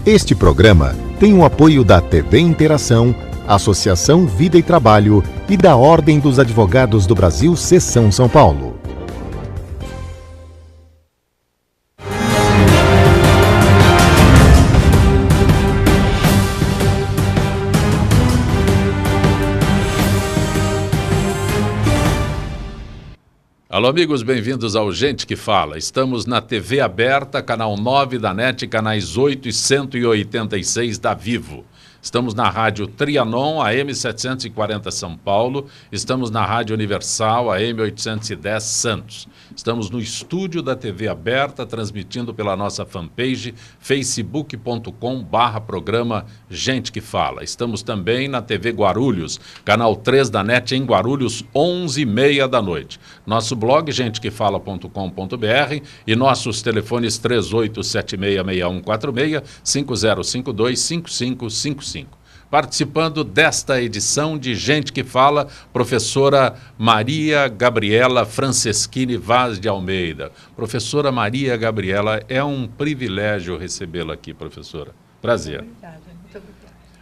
Este programa tem o apoio da TV Interação, Associação Vida e Trabalho e da Ordem dos Advogados do Brasil, Seção São Paulo. Alô, amigos, bem-vindos ao Gente que Fala. Estamos na TV aberta, canal 9 da NET, canais 8 e 186 da Vivo. Estamos na Rádio Trianon, AM 740 São Paulo. Estamos na Rádio Universal, AM 810 Santos. Estamos no estúdio da TV aberta, transmitindo pela nossa fanpage, facebook.com/programa Gente que Fala. Estamos também na TV Guarulhos, canal 3 da NET em Guarulhos, 11h30 da noite. Nosso blog, gentequefala.com.br e nossos telefones 38766146, 5052-5555. Participando desta edição de Gente que Fala, professora Maria Gabriela Franceschini Vaz de Almeida. Professora Maria Gabriela, é um privilégio recebê-la aqui, professora. Prazer. Muito obrigada.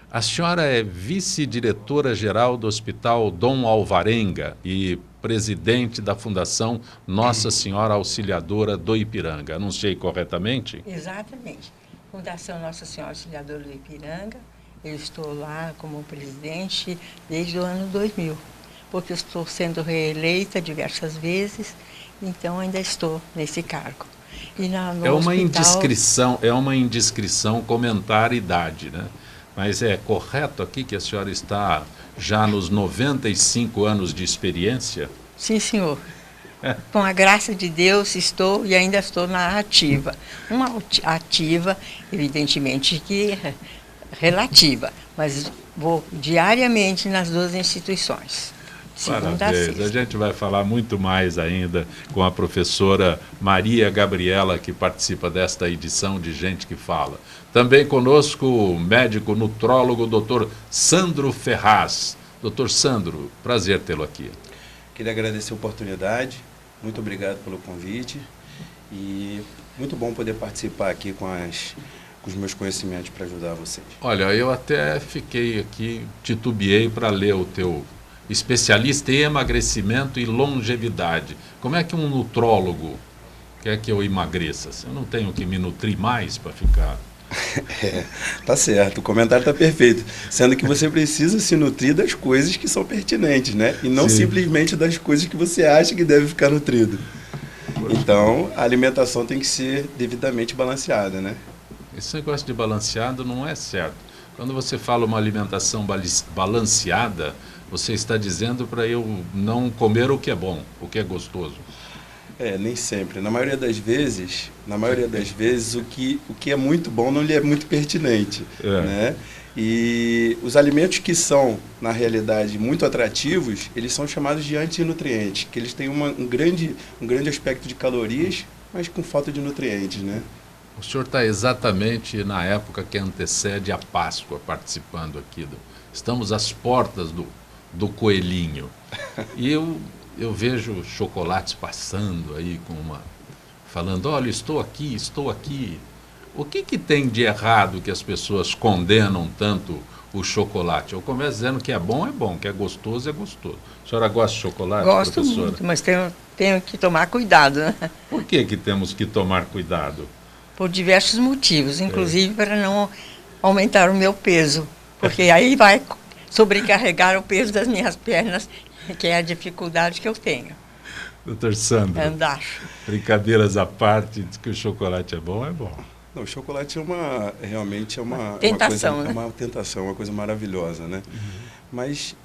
A senhora é vice-diretora-geral do Hospital Dom Alvarenga e presidente da Fundação Nossa Senhora Auxiliadora do Ipiranga. Anunciei corretamente? Exatamente. Fundação Nossa Senhora Auxiliadora do Ipiranga. Eu estou lá como presidente desde o ano 2000, porque eu estou sendo reeleita diversas vezes, então ainda estou nesse cargo. E É uma indiscrição comentar a idade, né? Mas é correto aqui que a senhora está já nos 95 anos de experiência? Sim, senhor. Com a graça de Deus estou e ainda estou na ativa. Uma ativa, evidentemente que relativa, mas vou diariamente nas duas instituições. Parabéns. A gente vai falar muito mais ainda com a professora Maria Gabriela, que participa desta edição de Gente que Fala. Também conosco o médico nutrólogo, doutor Sandro Ferraz. Doutor Sandro, prazer tê-lo aqui. Queria agradecer a oportunidade, muito obrigado pelo convite e muito bom poder participar aqui com os meus conhecimentos para ajudar vocês. Olha, eu até fiquei aqui, titubeei para ler o teu especialista em emagrecimento e longevidade. Como é que um nutrólogo quer que eu emagreça? Eu não tenho que me nutrir mais para ficar... Tá certo, o comentário tá perfeito, sendo que você precisa se nutrir das coisas que são pertinentes, né? E não simplesmente das coisas que você acha que deve ficar nutrido. Então, a alimentação tem que ser devidamente balanceada, né? Esse negócio de balanceado não é certo. Quando você fala uma alimentação balanceada, você está dizendo para eu não comer o que é bom, o que é gostoso. Nem sempre. Na maioria das vezes, o que é muito bom não lhe é muito pertinente, né? E os alimentos que são, na realidade, muito atrativos, eles são chamados de antinutrientes, que eles têm um grande aspecto de calorias, mas com falta de nutrientes, né? O senhor está exatamente na época que antecede a Páscoa, participando aqui. Estamos às portas do coelhinho. E eu vejo chocolates passando aí falando, olha, estou aqui. O que tem de errado que as pessoas condenam tanto o chocolate? Eu começo dizendo que é bom, que é gostoso. A senhora gosta de chocolate, Gosto professora? muito, mas tenho que tomar cuidado, né? Por que temos que tomar cuidado? Por diversos motivos, inclusive para não aumentar o meu peso, porque aí vai sobrecarregar o peso das minhas pernas, que é a dificuldade que eu tenho. Doutor Sandro, andar. Brincadeiras à parte, diz que o chocolate é bom, é bom. Não, o chocolate realmente é uma tentação, coisa, né? É uma tentação, uma coisa maravilhosa, né? Mas,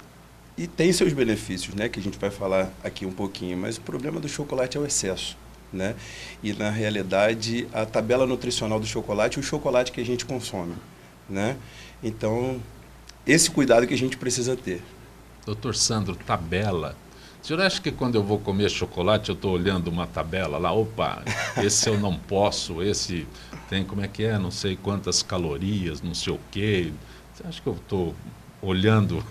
e tem seus benefícios, né? Que a gente vai falar aqui um pouquinho, mas o problema do chocolate é o excesso, né? E, na realidade, a tabela nutricional do chocolate é o chocolate que a gente consome, né? Então, esse cuidado que a gente precisa ter. Doutor Sandro, tabela. O senhor acha que quando eu vou comer chocolate eu estou olhando uma tabela lá, opa, esse eu não posso, esse tem, como é que é, não sei quantas calorias, não sei o quê. Você acha que eu estou olhando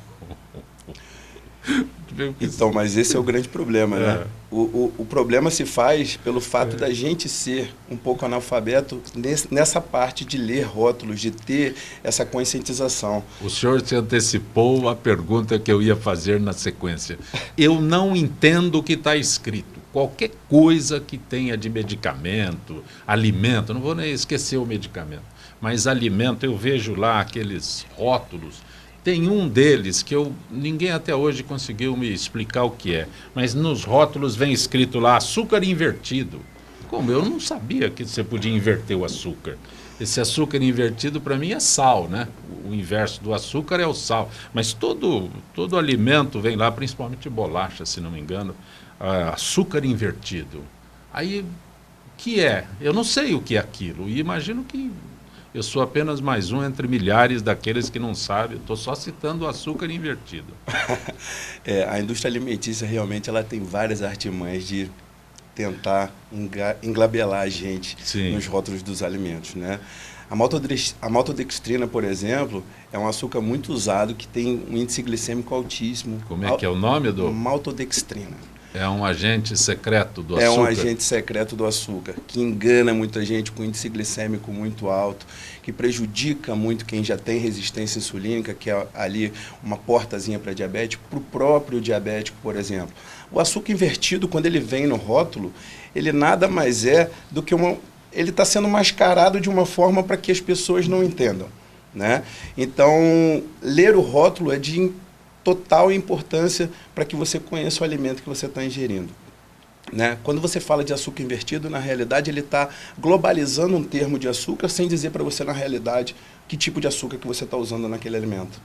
Então, mas esse é o grande problema, né? O problema se faz pelo fato da gente ser um pouco analfabeto nessa parte de ler rótulos, de ter essa conscientização. O senhor se antecipou a pergunta que eu ia fazer na sequência. Eu não entendo o que está escrito. Qualquer coisa que tenha de medicamento, alimento, não vou nem esquecer o medicamento, mas alimento, eu vejo lá aqueles rótulos. Tem um deles que ninguém até hoje conseguiu me explicar o que é, mas nos rótulos vem escrito lá açúcar invertido. Como eu não sabia que você podia inverter o açúcar. Esse açúcar invertido para mim é sal, né? O inverso do açúcar é o sal. Mas todo alimento vem lá, principalmente bolacha, se não me engano, açúcar invertido. Aí, o que é? Eu não sei o que é aquilo e imagino que eu sou apenas mais um entre milhares daqueles que não sabem. Estou só citando o açúcar invertido. A indústria alimentícia realmente ela tem várias artimanhas de tentar englabelar a gente nos rótulos dos alimentos, né? A maltodextrina, por exemplo, é um açúcar muito usado que tem um índice glicêmico altíssimo. Como é que é o nome do? Maltodextrina. É um agente secreto do açúcar? É um agente secreto do açúcar, que engana muita gente com índice glicêmico muito alto, que prejudica muito quem já tem resistência insulínica, que é ali uma portazinha para diabetes, para o próprio diabético, por exemplo. O açúcar invertido, quando ele vem no rótulo, ele nada mais é do que ele está sendo mascarado de uma forma para que as pessoas não entendam, né? Então, ler o rótulo é de total importância para que você conheça o alimento que você está ingerindo, né? Quando você fala de açúcar invertido, na realidade ele está globalizando um termo de açúcar sem dizer para você, na realidade, que tipo de açúcar que você está usando naquele alimento.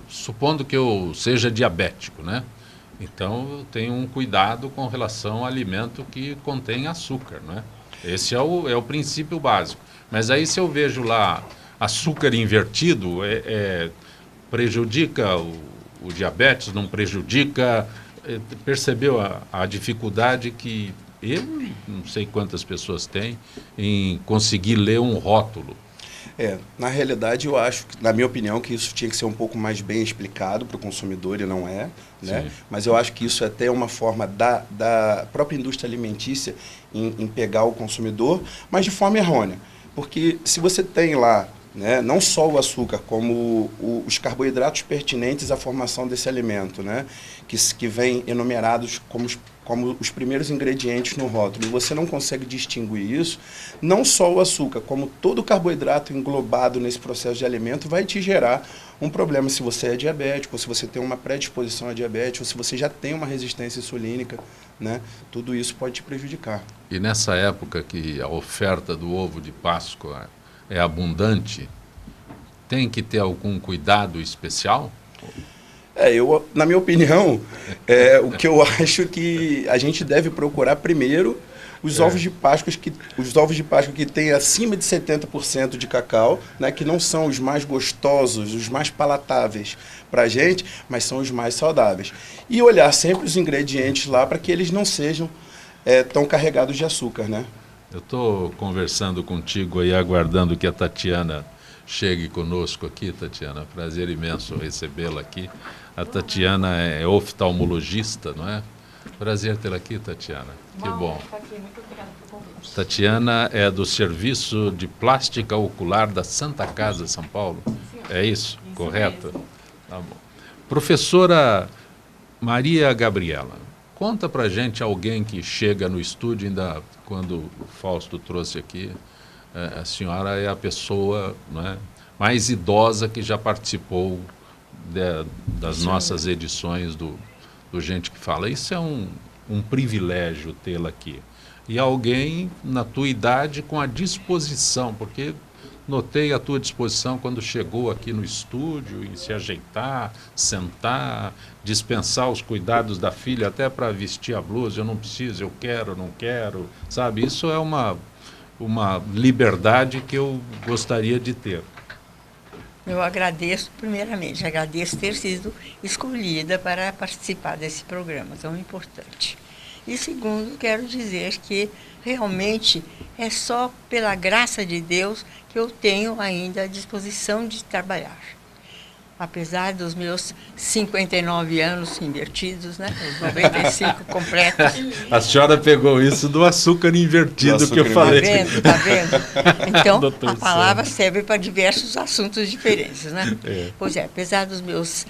Supondo que eu seja diabético, né? Então eu tenho um cuidado com relação ao alimento que contém açúcar, né? Esse é o princípio básico. Mas aí se eu vejo lá açúcar invertido, prejudica o diabetes, não prejudica? Percebeu a dificuldade que eu não sei quantas pessoas têm em conseguir ler um rótulo? Na realidade, eu acho, na minha opinião, que isso tinha que ser um pouco mais bem explicado para o consumidor, e não é, né? Mas eu acho que isso é até uma forma da própria indústria alimentícia em pegar o consumidor, mas de forma errônea. Porque se você tem lá, né, não só o açúcar, como os carboidratos pertinentes à formação desse alimento, né, que vem enumerados como os primeiros ingredientes no rótulo, e você não consegue distinguir isso, não só o açúcar, como todo o carboidrato englobado nesse processo de alimento vai te gerar um problema se você é diabético, ou se você tem uma predisposição a diabetes, ou se você já tem uma resistência insulínica, né? Tudo isso pode te prejudicar. E nessa época que a oferta do ovo de Páscoa é abundante, tem que ter algum cuidado especial? Na minha opinião, o que eu acho que a gente deve procurar primeiro os ovos de Páscoa que têm acima de 70% de cacau, né, que não são os mais gostosos, os mais palatáveis para a gente, mas são os mais saudáveis. E olhar sempre os ingredientes lá para que eles não sejam tão carregados de açúcar, né? Eu estou conversando contigo aí, aguardando que a Tatiana chegue conosco aqui. Tatiana, prazer imenso recebê-la aqui. A Tatiana é oftalmologista, não é? Prazer tê-la aqui, Tatiana. Que bom. Muito obrigada pelo convite. Tatiana é do Serviço de Plástica Ocular da Santa Casa, São Paulo. É isso? Correto? Tá bom. Professora Maria Gabriela, conta pra gente alguém que chega no estúdio, ainda quando o Fausto trouxe aqui, a senhora é a pessoa, não é, mais idosa que já participou das nossas edições do Gente que Fala. Isso é um privilégio tê-la aqui. E alguém na tua idade com a disposição, porque notei a tua disposição quando chegou aqui no estúdio, em se ajeitar, sentar, dispensar os cuidados da filha até para vestir a blusa. Eu não preciso, eu quero, não quero, sabe? Isso é uma liberdade que eu gostaria de ter. Eu agradeço, primeiramente, ter sido escolhida para participar desse programa tão importante. E segundo, quero dizer que realmente é só pela graça de Deus que eu tenho ainda a disposição de trabalhar. apesar dos meus 59 anos invertidos, né? Os 95 completos. A senhora pegou isso do açúcar invertido que eu falei. Tá vendo? Então, a palavra serve para diversos assuntos diferentes, né? Pois é, apesar dos meus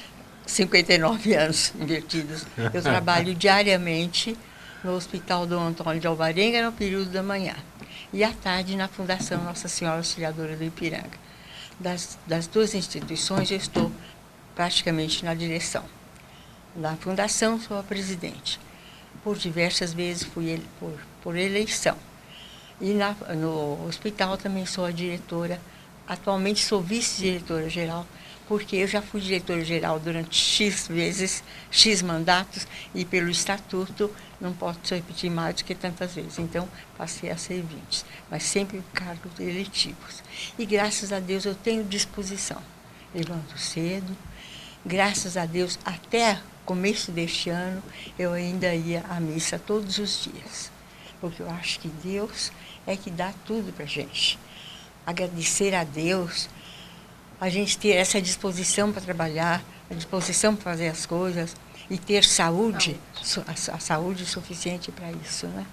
59 anos invertidos, eu trabalho diariamente no Hospital Dom Antônio de Alvarenga, no período da manhã, e à tarde na Fundação Nossa Senhora Auxiliadora do Ipiranga. Das duas instituições, eu estou praticamente na direção. Na Fundação, sou a presidente. Por diversas vezes fui por eleição. E no hospital também sou a diretora. Atualmente sou vice-diretora geral, porque eu já fui diretora geral durante X vezes, X mandatos, e pelo estatuto não posso repetir mais do que tantas vezes. Então, passei a ser 20, mas sempre cargos eletivos. E graças a Deus eu tenho disposição. Levanto cedo. Graças a Deus, até começo deste ano, eu ainda ia à missa todos os dias. Porque eu acho que Deus é que dá tudo para a gente. Agradecer a Deus, a gente ter essa disposição para trabalhar, a disposição para fazer as coisas e ter saúde, a saúde suficiente para isso, né?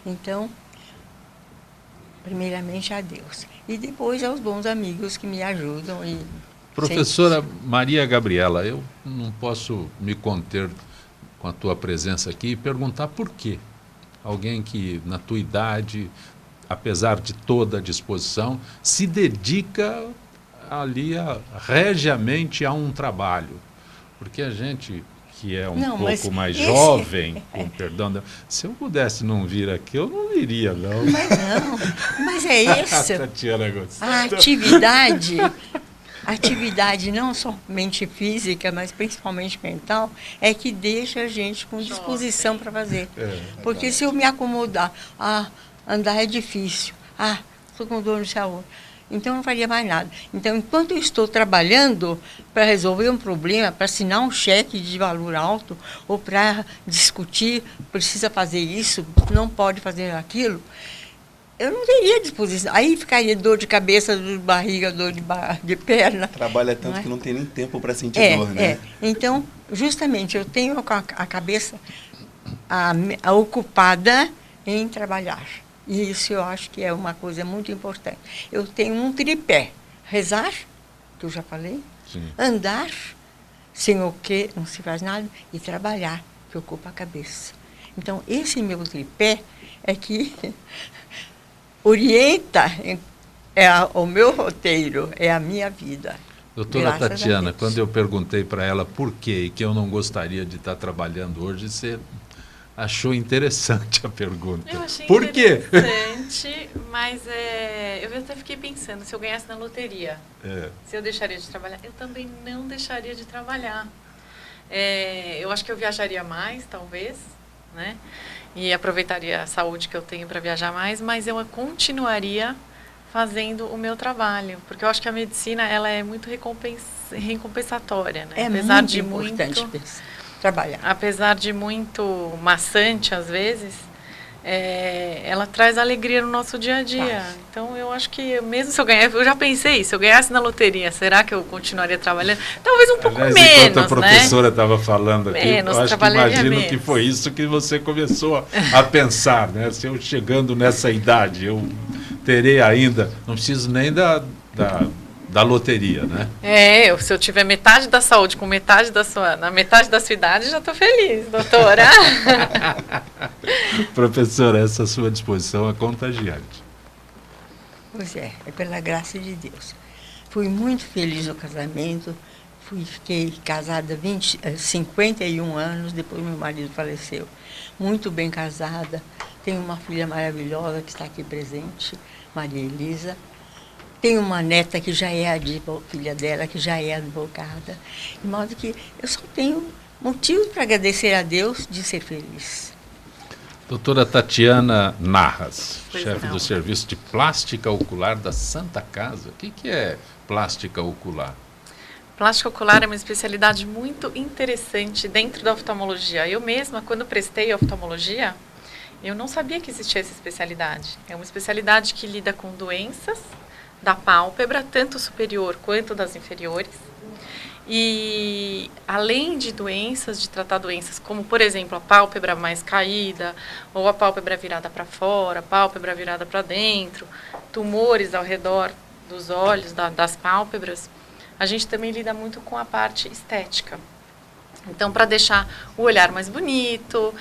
Então, primeiramente a Deus. E depois aos bons amigos que me ajudam. Professora Maria Gabriela, eu não posso me conter com a tua presença aqui e perguntar por quê. Alguém que, na tua idade, apesar de toda a disposição, se dedica ali regiamente a um trabalho. Porque a gente que é pouco mais jovem, com perdão, se eu pudesse não vir aqui, eu não viria, não. Mas é isso. A atividade não somente física, mas principalmente mental, é que deixa a gente com disposição para fazer. Porque se eu me acomodar, andar é difícil, estou com dor no saúde, então não faria mais nada. Então, enquanto eu estou trabalhando para resolver um problema, para assinar um cheque de valor alto, ou para discutir, precisa fazer isso, não pode fazer aquilo, eu não teria disposição. Aí ficaria dor de cabeça, dor de barriga, dor de perna. Trabalha tanto que não tem nem tempo para sentir dor, né? Então, justamente, eu tenho a cabeça ocupada em trabalhar. E isso eu acho que é uma coisa muito importante. Eu tenho um tripé. Rezar, que eu já falei. Sim. Andar, sem o que não se faz nada. E trabalhar, que ocupa a cabeça. Então, esse meu tripé é que orienta o meu roteiro, é a minha vida. Doutora Tatiana, quando eu perguntei para ela por quê e que eu não gostaria de estar trabalhando hoje, você achou interessante a pergunta. Eu achei por quê? Interessante, mas eu até fiquei pensando, se eu ganhasse na loteria, se eu deixaria de trabalhar, eu também não deixaria de trabalhar. Eu acho que eu viajaria mais, talvez, né? E aproveitaria a saúde que eu tenho para viajar mais, mas eu continuaria fazendo o meu trabalho, porque eu acho que a medicina ela é muito recompensatória, né? Apesar muito importante trabalhar. Apesar de muito maçante às vezes, ela traz alegria no nosso dia a dia. Então eu acho que mesmo se eu ganhasse, eu já pensei, se eu ganhasse na loteria, será que eu continuaria trabalhando? Talvez um pouco menos, enquanto a professora estava falando aqui, menos, eu acho que imagino que foi isso que você começou a pensar, né? Se eu chegando nessa idade, eu terei ainda, não preciso nem da loteria, né? Se eu tiver metade da saúde com metade na metade da sua idade, já estou feliz, doutora. Professora, essa sua disposição é contagiante. Pois é pela graça de Deus. Fui muito feliz no casamento, fiquei casada 51 anos, depois meu marido faleceu. Muito bem casada, tenho uma filha maravilhosa que está aqui presente, Maria Elisa. Tenho uma neta que já é filha dela, que já é advogada. De modo que eu só tenho motivo para agradecer a Deus de ser feliz. Doutora Tatiana Narras, chefe do Serviço de Plástica Ocular da Santa Casa. O que é plástica ocular? Plástica ocular é uma especialidade muito interessante dentro da oftalmologia. Eu mesma, quando prestei oftalmologia, eu não sabia que existia essa especialidade. É uma especialidade que lida com doenças da pálpebra, tanto superior quanto das inferiores. E além de doenças, de tratar doenças como, por exemplo, a pálpebra mais caída, ou a pálpebra virada para fora, a pálpebra virada para dentro, tumores ao redor dos olhos, das pálpebras, a gente também lida muito com a parte estética. Então, para deixar o olhar mais bonito,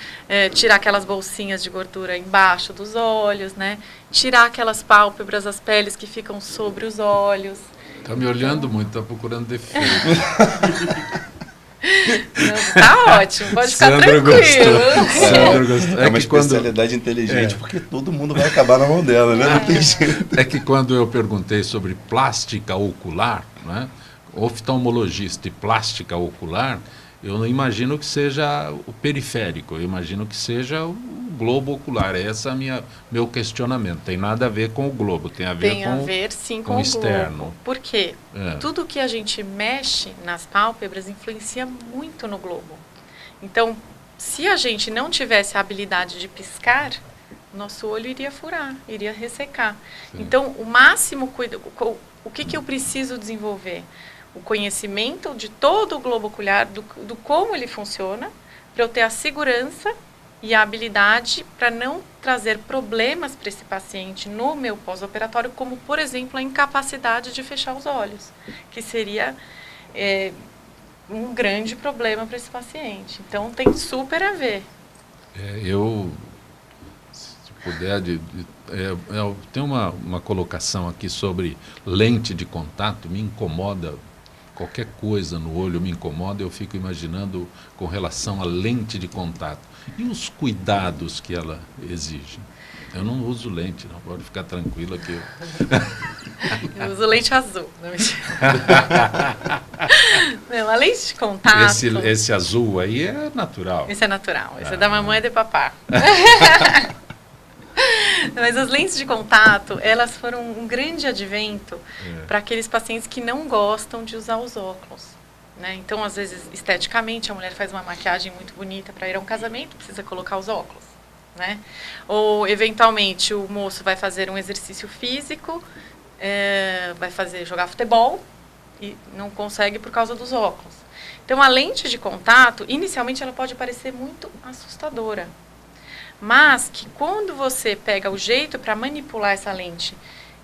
tirar aquelas bolsinhas de gordura embaixo dos olhos, né? Tirar aquelas pálpebras, as peles que ficam sobre os olhos. Está me olhando muito, está procurando defeito. Não, tá ótimo, pode ficar tranquilo. Sandra gostou. É uma especialidade inteligente, porque todo mundo vai acabar na mão dela, né? Não tem jeito. É que quando eu perguntei sobre plástica ocular, né? Oftalmologista e plástica ocular, eu não imagino que seja o periférico, eu imagino que seja o globo ocular. Esse é meu questionamento. Tem nada a ver com o globo, tem a ver sim, com o externo. Globo. Por quê? Tudo que a gente mexe nas pálpebras influencia muito no globo. Então, se a gente não tivesse a habilidade de piscar, nosso olho iria furar, iria ressecar. Sim. Então, o máximo cuidado, o que eu preciso desenvolver? O conhecimento de todo o globo ocular, do como ele funciona, para eu ter a segurança e a habilidade para não trazer problemas para esse paciente no meu pós-operatório, como, por exemplo, a incapacidade de fechar os olhos, que seria um grande problema para esse paciente. Então, tem super a ver. Se puder, tem uma colocação aqui sobre lente de contato, me incomoda. Qualquer coisa no olho me incomoda, eu fico imaginando com relação à lente de contato. E os cuidados que ela exige? Eu não uso lente, não. Pode ficar tranquila que eu uso lente azul. Não, a lente de contato... Esse azul aí é natural. Esse é natural. Esse é da mamãe e de papá. Mas as lentes de contato, elas foram um grande advento para aqueles pacientes que não gostam de usar os óculos, né? Então, às vezes, esteticamente, a mulher faz uma maquiagem muito bonita para ir a um casamento, precisa colocar os óculos, né? Ou, eventualmente, o moço vai fazer um exercício físico, vai jogar futebol e não consegue por causa dos óculos. Então, a lente de contato, inicialmente, ela pode parecer muito assustadora. Mas que quando você pega o jeito para manipular essa lente,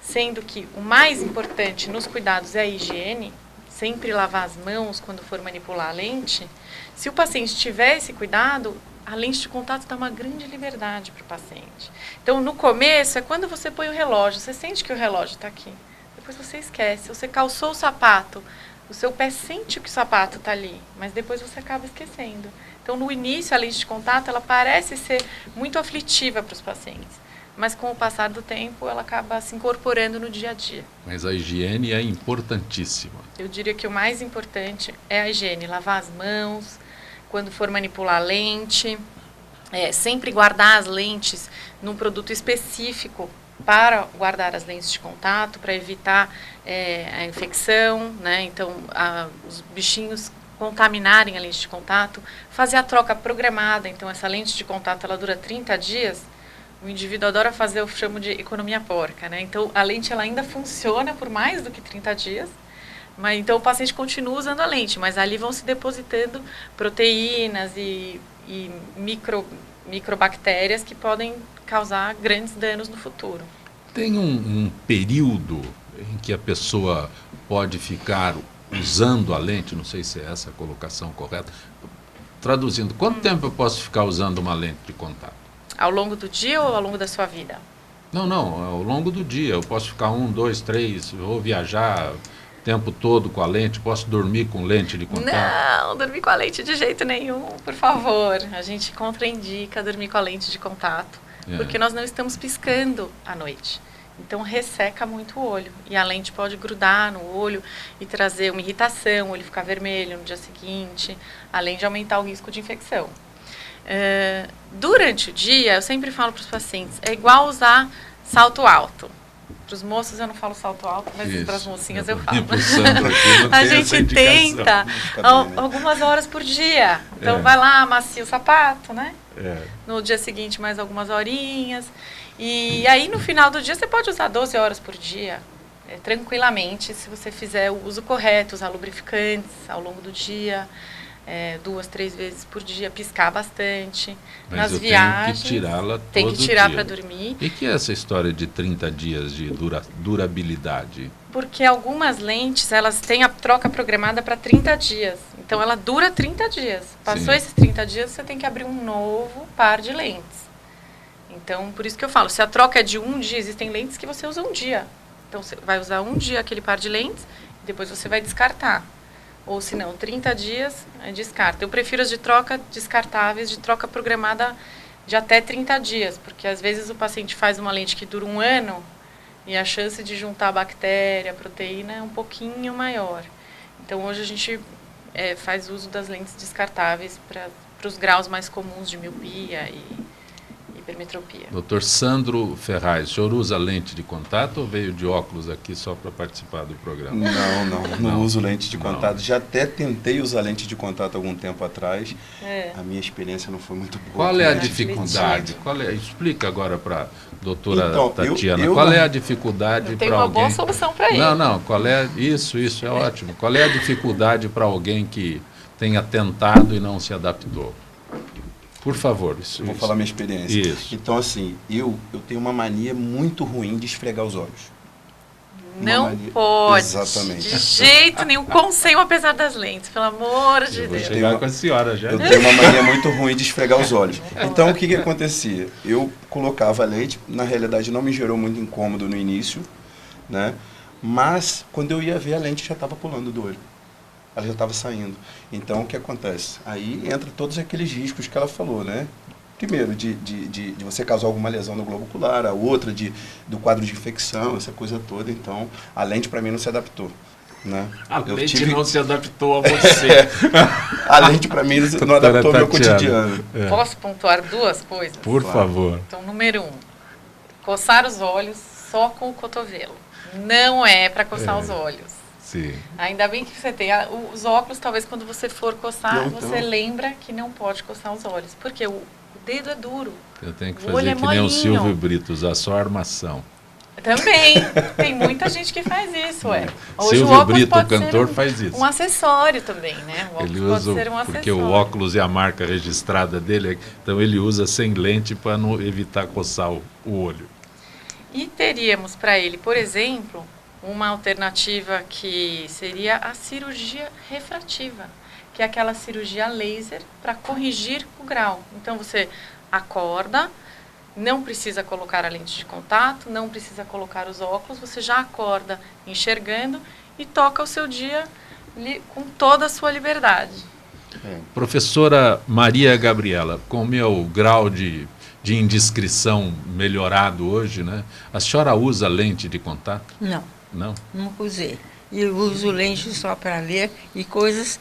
sendo que o mais importante nos cuidados é a higiene, sempre lavar as mãos quando for manipular a lente, se o paciente tiver esse cuidado, a lente de contato dá uma grande liberdade para o paciente. Então, no começo, é quando você põe o relógio, você sente que o relógio está aqui. Depois você esquece, você calçou o sapato, o seu pé sente que o sapato está ali, mas depois você acaba esquecendo. Então, no início, a lente de contato, ela parece ser muito aflitiva para os pacientes. Mas, com o passar do tempo, ela acaba se incorporando no dia a dia. Mas a higiene é importantíssima. Eu diria que o mais importante é a higiene. Lavar as mãos, quando for manipular a lente. Sempre guardar as lentes num produto específico para guardar as lentes de contato, para evitar a infecção, né? Então, os bichinhos contaminarem a lente de contato, fazer a troca programada. Então, essa lente de contato, ela dura 30 dias, o indivíduo adora fazer, eu chamo de economia porca, né? Então, a lente, ela ainda funciona por mais do que 30 dias, mas então o paciente continua usando a lente, mas ali vão se depositando proteínas e microbactérias que podem causar grandes danos no futuro. Tem um período em que a pessoa pode ficar usando a lente, não sei se é essa a colocação correta, traduzindo, quanto tempo eu posso ficar usando uma lente de contato? Ao longo do dia ou ao longo da sua vida? Não, ao longo do dia. Eu posso ficar 1, 2, 3, vou viajar o tempo todo com a lente, posso dormir com lente de contato? Não, dormir com a lente de jeito nenhum, por favor. A gente contraindica dormir com a lente de contato, porque nós não estamos piscando à noite. Então, resseca muito o olho. E a lente pode grudar no olho e trazer uma irritação, o olho ficar vermelho no dia seguinte, além de aumentar o risco de infecção. Durante o dia, eu sempre falo para os pacientes, é igual usar salto alto. Para os moços eu não falo salto alto, mas para as mocinhas eu falo. A gente tenta algumas horas por dia. Então, vai lá, amacia o sapato, né? No dia seguinte, mais algumas horinhas. E aí, no final do dia, você pode usar 12 horas por dia. tranquilamente se você fizer o uso correto, usar lubrificantes ao longo do dia, 2, 3 vezes por dia, piscar bastante. Mas nas eu viagens, tenho que tirá-la todo tem que tirar dia. para dormir. E que é essa história de 30 dias de durabilidade? Porque algumas lentes, elas têm a troca programada para 30 dias. Então, ela dura 30 dias. Passou esses 30 dias, você tem que abrir um novo par de lentes. Então, por isso que eu falo, se a troca é de um dia, existem lentes que você usa um dia. Então, você vai usar um dia aquele par de lentes, e depois você vai descartar. Ou se não, 30 dias, descarta. Eu prefiro as de troca descartáveis, de troca programada de até 30 dias, porque às vezes o paciente faz uma lente que dura 1 ano e a chance de juntar a bactéria, a proteína é um pouquinho maior. Então, hoje a gente faz uso das lentes descartáveis para os graus mais comuns de miopia e hipermetropia. Doutor Sandro Ferraz, o senhor usa lente de contato ou veio de óculos aqui só para participar do programa? Não uso lente de contato. Já até tentei usar lente de contato algum tempo atrás. A minha experiência não foi muito boa. Qual é a dificuldade? Explica agora para a doutora Tatiana. Qual é a dificuldade para alguém... Tem uma boa solução para isso. Não. Qual é... Isso é ótimo. Qual é a dificuldade para alguém que tenha tentado e não se adaptou? Por favor. Vou falar minha experiência. Isso. Então, assim, eu tenho uma mania muito ruim de esfregar os olhos. Não pode. Exatamente. De jeito nenhum. Conselho apesar das lentes, pelo amor de Deus. Vou chegar com a senhora já. Eu tenho uma mania muito ruim de esfregar os olhos. Então, o que acontecia? Eu colocava a lente, na realidade não me gerou muito incômodo no início, né? Mas, quando eu ia ver, a lente já estava pulando do olho. Ela já estava saindo. Então, o que acontece? Aí entra todos aqueles riscos que ela falou, né? Primeiro, de você causar alguma lesão no globo ocular, a outra do quadro de infecção, essa coisa toda. Então, a lente para mim não se adaptou. Né? A lente não se adaptou a você. A lente para mim não adaptou ao meu cotidiano. Posso pontuar 2 coisas? Por favor. Então, número 1, coçar os olhos só com o cotovelo. Não é para coçar os olhos. Sim. Ainda bem que você tem os óculos, talvez quando você for coçar, você lembra que não pode coçar os olhos. Porque o dedo é duro. Eu tenho que fazer que nem o Silvio Brito, usar só armação. Também. Tem muita gente que faz isso, Hoje Silvio o óculos Brito, pode o cantor, ser faz isso. Um acessório também, né? O óculos ele usa, pode ser um acessório. porque o óculos é a marca registrada dele, então ele usa sem lente para não evitar coçar o olho. E teríamos para ele, por exemplo, uma alternativa que seria a cirurgia refrativa, que é aquela cirurgia laser para corrigir o grau. Então, você acorda, não precisa colocar a lente de contato, não precisa colocar os óculos, você já acorda enxergando e toca o seu dia com toda a sua liberdade. Professora Maria Gabriela, com o meu grau de indiscrição melhorado hoje, né? A senhora usa lente de contato? Não. Não? Nunca usei. E eu uso lente só para ler e coisas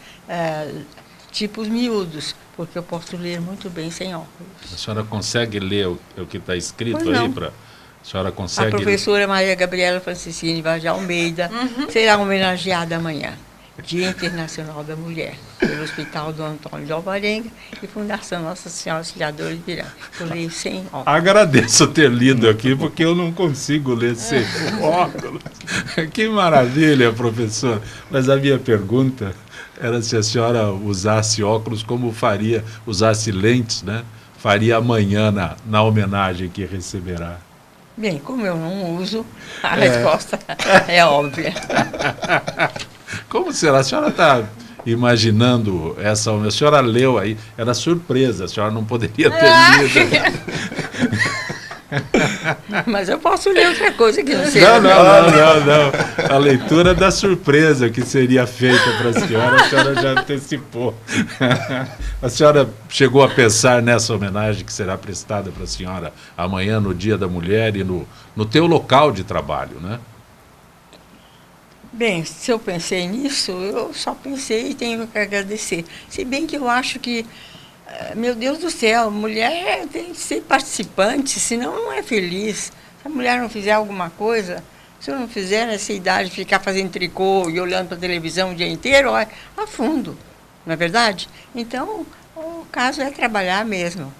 tipos miúdos, porque eu posso ler muito bem sem óculos. A senhora consegue ler o que está escrito pois aí? não. A senhora consegue... A professora Maria Gabriela Francescine Vaz de Almeida será homenageada amanhã. Dia Internacional da Mulher, pelo Hospital do Antônio de Alvarenga e Fundação Nossa Senhora Auxiliadora de Piranga. Eu leio sem óculos. Agradeço ter lido aqui, porque eu não consigo ler sem óculos. Que maravilha, professor. Mas a minha pergunta era se a senhora usasse óculos como usasse lentes, né? Faria amanhã na homenagem que receberá. Bem, como eu não uso, a resposta é óbvia. Como será? A senhora está imaginando essa... A senhora leu aí, era surpresa, a senhora não poderia ter lido. Mas eu posso ler outra coisa que não seja. Não. A leitura da surpresa que seria feita para a senhora já antecipou. A senhora chegou a pensar nessa homenagem que será prestada para a senhora amanhã, no Dia da Mulher, e no teu local de trabalho, né? Bem, se eu pensei nisso, eu só pensei e tenho que agradecer. Se bem que eu acho que, meu Deus do céu, mulher tem que ser participante, senão não é feliz. Se a mulher não fizer alguma coisa, se eu não fizer nessa idade, ficar fazendo tricô e olhando para a televisão o dia inteiro, olha, afundo, não é verdade? Então, o caso é trabalhar mesmo,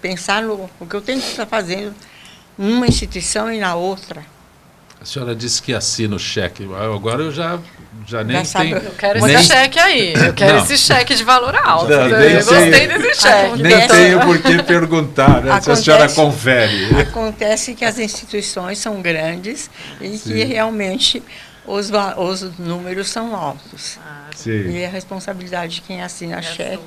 pensar no que eu tenho que estar fazendo numa instituição e na outra. A senhora disse que assina o cheque. Agora eu já nem tenho... Eu quero esse cheque aí. Eu quero esse cheque de valor alto. Não, eu gostei desse cheque. Nem tenho por que perguntar, né, se a senhora confere. Acontece que as instituições são grandes e que realmente os números são altos. E a responsabilidade de quem assina cheque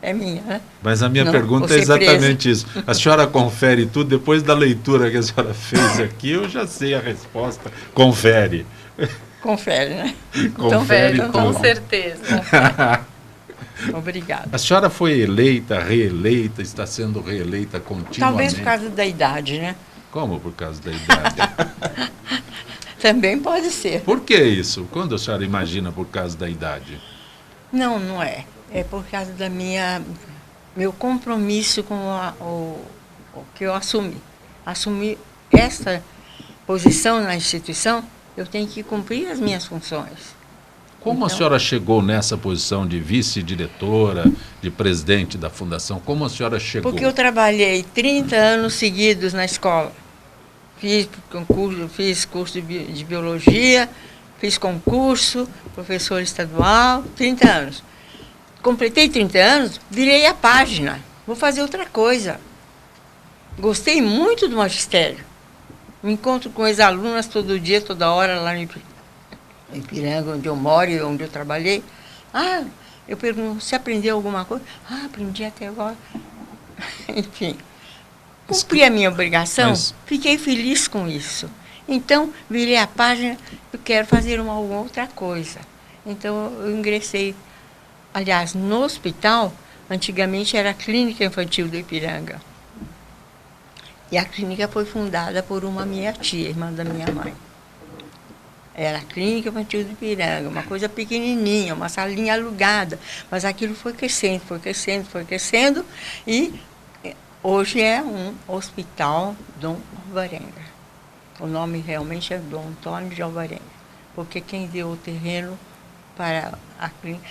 é minha, né? Mas a minha pergunta é exatamente isso. A senhora confere tudo, depois da leitura que a senhora fez aqui, eu já sei a resposta. Confere. Confere, né? Confere tudo. Com certeza. Obrigada. A senhora foi eleita, reeleita, está sendo reeleita continuamente. Talvez por causa da idade, né? Como por causa da idade? Também pode ser. Por que isso? Quando a senhora imagina por causa da idade? Não é. É por causa da meu compromisso com o que eu assumi. Assumir essa posição na instituição, eu tenho que cumprir as minhas funções. Como a senhora chegou nessa posição de vice-diretora, de presidente da fundação? Como a senhora chegou? Porque eu trabalhei 30 anos seguidos na escola. Fiz curso de biologia, fiz concurso, professor estadual, 30 anos. Completei 30 anos, virei a página. Vou fazer outra coisa. Gostei muito do magistério. Me encontro com ex-alunas todo dia, toda hora, lá no Ipiranga, onde eu moro e onde eu trabalhei. Eu pergunto, você aprendeu alguma coisa? Aprendi até agora. Enfim, cumpri a minha obrigação, fiquei feliz com isso. Então, virei a página, eu quero fazer uma outra coisa. Então, eu ingressei. Aliás, no hospital, antigamente era a Clínica Infantil do Ipiranga. E a clínica foi fundada por uma minha tia, irmã da minha mãe. Era a Clínica Infantil do Ipiranga, uma coisa pequenininha, uma salinha alugada. Mas aquilo foi crescendo, foi crescendo, foi crescendo. E hoje é um hospital Dom Alvarenga. O nome realmente é Dom Antônio de Alvarenga. Porque quem deu o terreno para a clínica...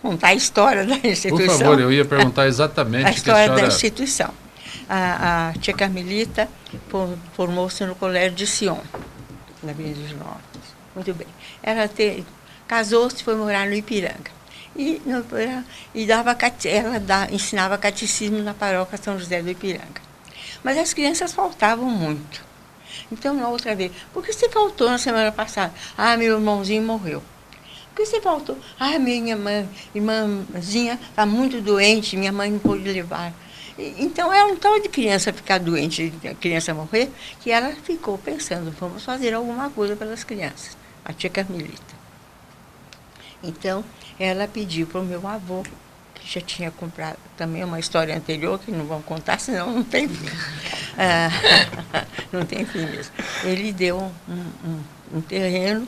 Contar a história da instituição. Por favor, eu ia perguntar exatamente a história da instituição. A tia Carmelita formou-se no Colégio de Sion, na Avenida dos Nortes. Muito bem. Ela casou-se e foi morar no Ipiranga. Ela ensinava catecismo na paróquia São José do Ipiranga. Mas as crianças faltavam muito. Então, na outra vez, por que você faltou na semana passada? Meu irmãozinho morreu. Por que você faltou? Minha irmãzinha está muito doente, minha mãe não pôde levar. Então, era um tal de criança ficar doente, a criança morrer, que ela ficou pensando, vamos fazer alguma coisa pelas crianças, a tia Carmelita. Então, ela pediu para o meu avô, que já tinha comprado também uma história anterior, que não vamos contar, senão não tem fim. Não tem fim mesmo. Ele deu um terreno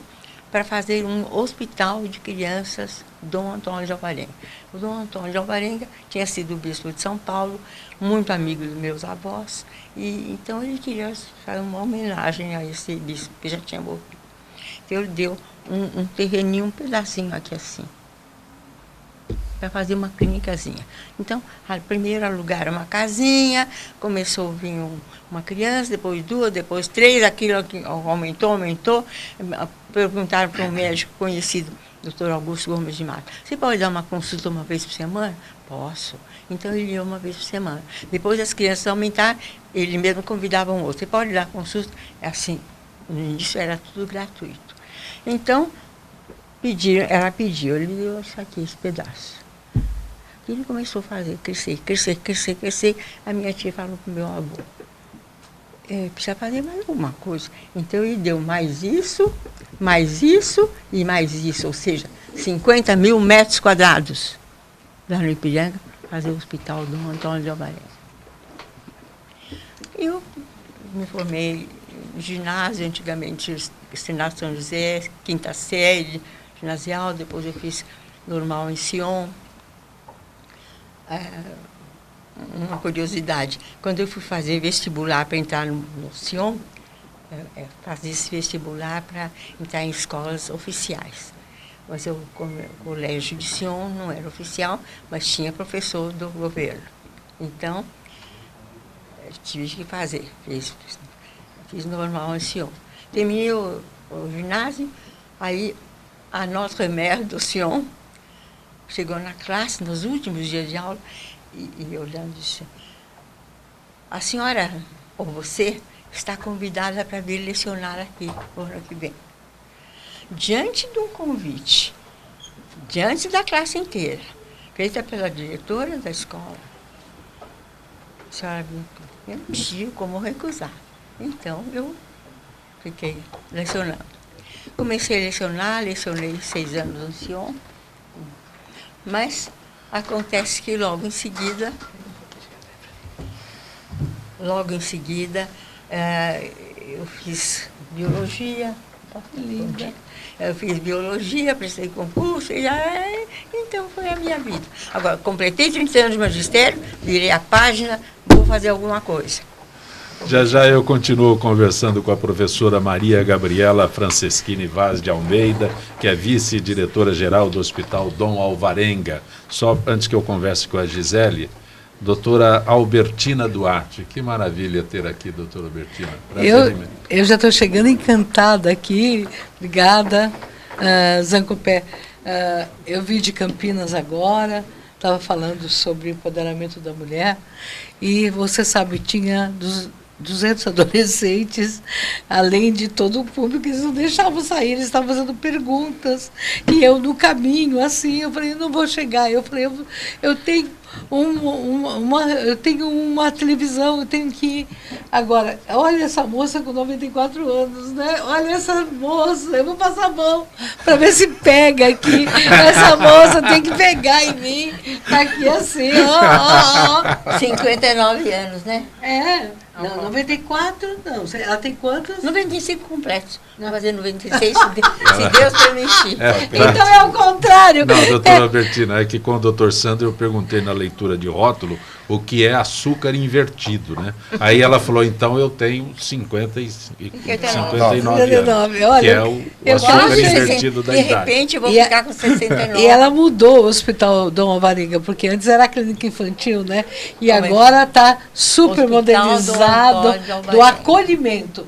para fazer um hospital de crianças Dom Antônio de Alvarenga. O Dom Antônio de Alvarenga tinha sido bispo de São Paulo, muito amigo dos meus avós, e então ele queria fazer uma homenagem a esse bispo, que já tinha morrido. Então ele deu um terreninho, um pedacinho aqui assim, para fazer uma clínicazinha. Então, primeiro alugaram uma casinha, começou a vir uma criança, depois duas, depois três, aquilo aumentou. Perguntaram para um médico conhecido, Dr. Augusto Gomes de Mato, você pode dar uma consulta uma vez por semana? Posso. Então, ele ia uma vez por semana. Depois as crianças aumentaram, ele mesmo convidava um outro. Você pode dar consulta? É assim, no início era tudo gratuito. Então, ela pediu, ele deu isso aqui, esse pedaço. E ele começou a fazer, crescer. A minha tia falou para o meu avô, precisa fazer mais alguma coisa. Então, ele deu mais isso e mais isso, ou seja, 50 mil metros quadrados lá no Ipiranga, fazer o hospital Dom Antônio de Alvarenga. Eu me formei em ginásio, antigamente, Ginásio São José, quinta série, ginasial, depois eu fiz normal em Sion. Uma curiosidade, quando eu fui fazer vestibular para entrar no Sion, fazer esse vestibular para entrar em escolas oficiais. Mas o colégio de Sion não era oficial, mas tinha professor do governo. Então, tive que fazer. Fiz fiz normal em Sion. Terminei o ginásio, aí a notre mère do Sion chegou na classe, nos últimos dias de aula, e olhando disse: a senhora, ou você, está convidada para vir lecionar aqui no ano que vem. Diante de um convite, diante da classe inteira, feita pela diretora da escola, a senhora eu não tinha como recusar. Então, eu fiquei lecionando. Comecei a lecionar, lecionei 6 anos no Sion, mas acontece que logo em seguida, eu fiz biologia. Linda. Eu fiz biologia, prestei concurso, então foi a minha vida. Agora, completei 30 anos de magistério, virei a página, vou fazer alguma coisa. Já já eu continuo conversando com a professora Maria Gabriela Franceschini Vaz de Almeida, que é vice-diretora-geral do Hospital Dom Alvarenga. Só antes que eu converse com a Gisele, doutora Albertina Duarte. Que maravilha ter aqui, doutora Albertina. Eu já estou chegando encantada aqui. Obrigada, Zancopé. Eu vim de Campinas agora, estava falando sobre o empoderamento da mulher, e você sabe, tinha 200 adolescentes, além de todo o público, eles não deixavam sair, eles estavam fazendo perguntas, e eu no caminho, assim, eu falei, não vou chegar, eu falei, eu tenho eu tenho uma televisão, eu tenho que ir. Agora, olha essa moça com 94 anos, né? Olha essa moça, eu vou passar a mão para ver se pega aqui. Essa moça tem que pegar em mim, tá aqui assim, 59 anos, né? Não, 94 não. Ela tem quantos? 95 completos. Vai fazer 96, se Deus permitir. Então é o contrário. Não, doutora Albertina, é que com o doutor Sandro eu perguntei na leitura de rótulo o que é açúcar invertido, né? Aí ela falou, então eu tenho 59 anos, olha, que é o açúcar invertido da idade. De repente eu vou ficar com 69. E ela mudou o Hospital Dom Alvarenga, porque antes era a clínica infantil, né? E agora está super modernizado, do acolhimento.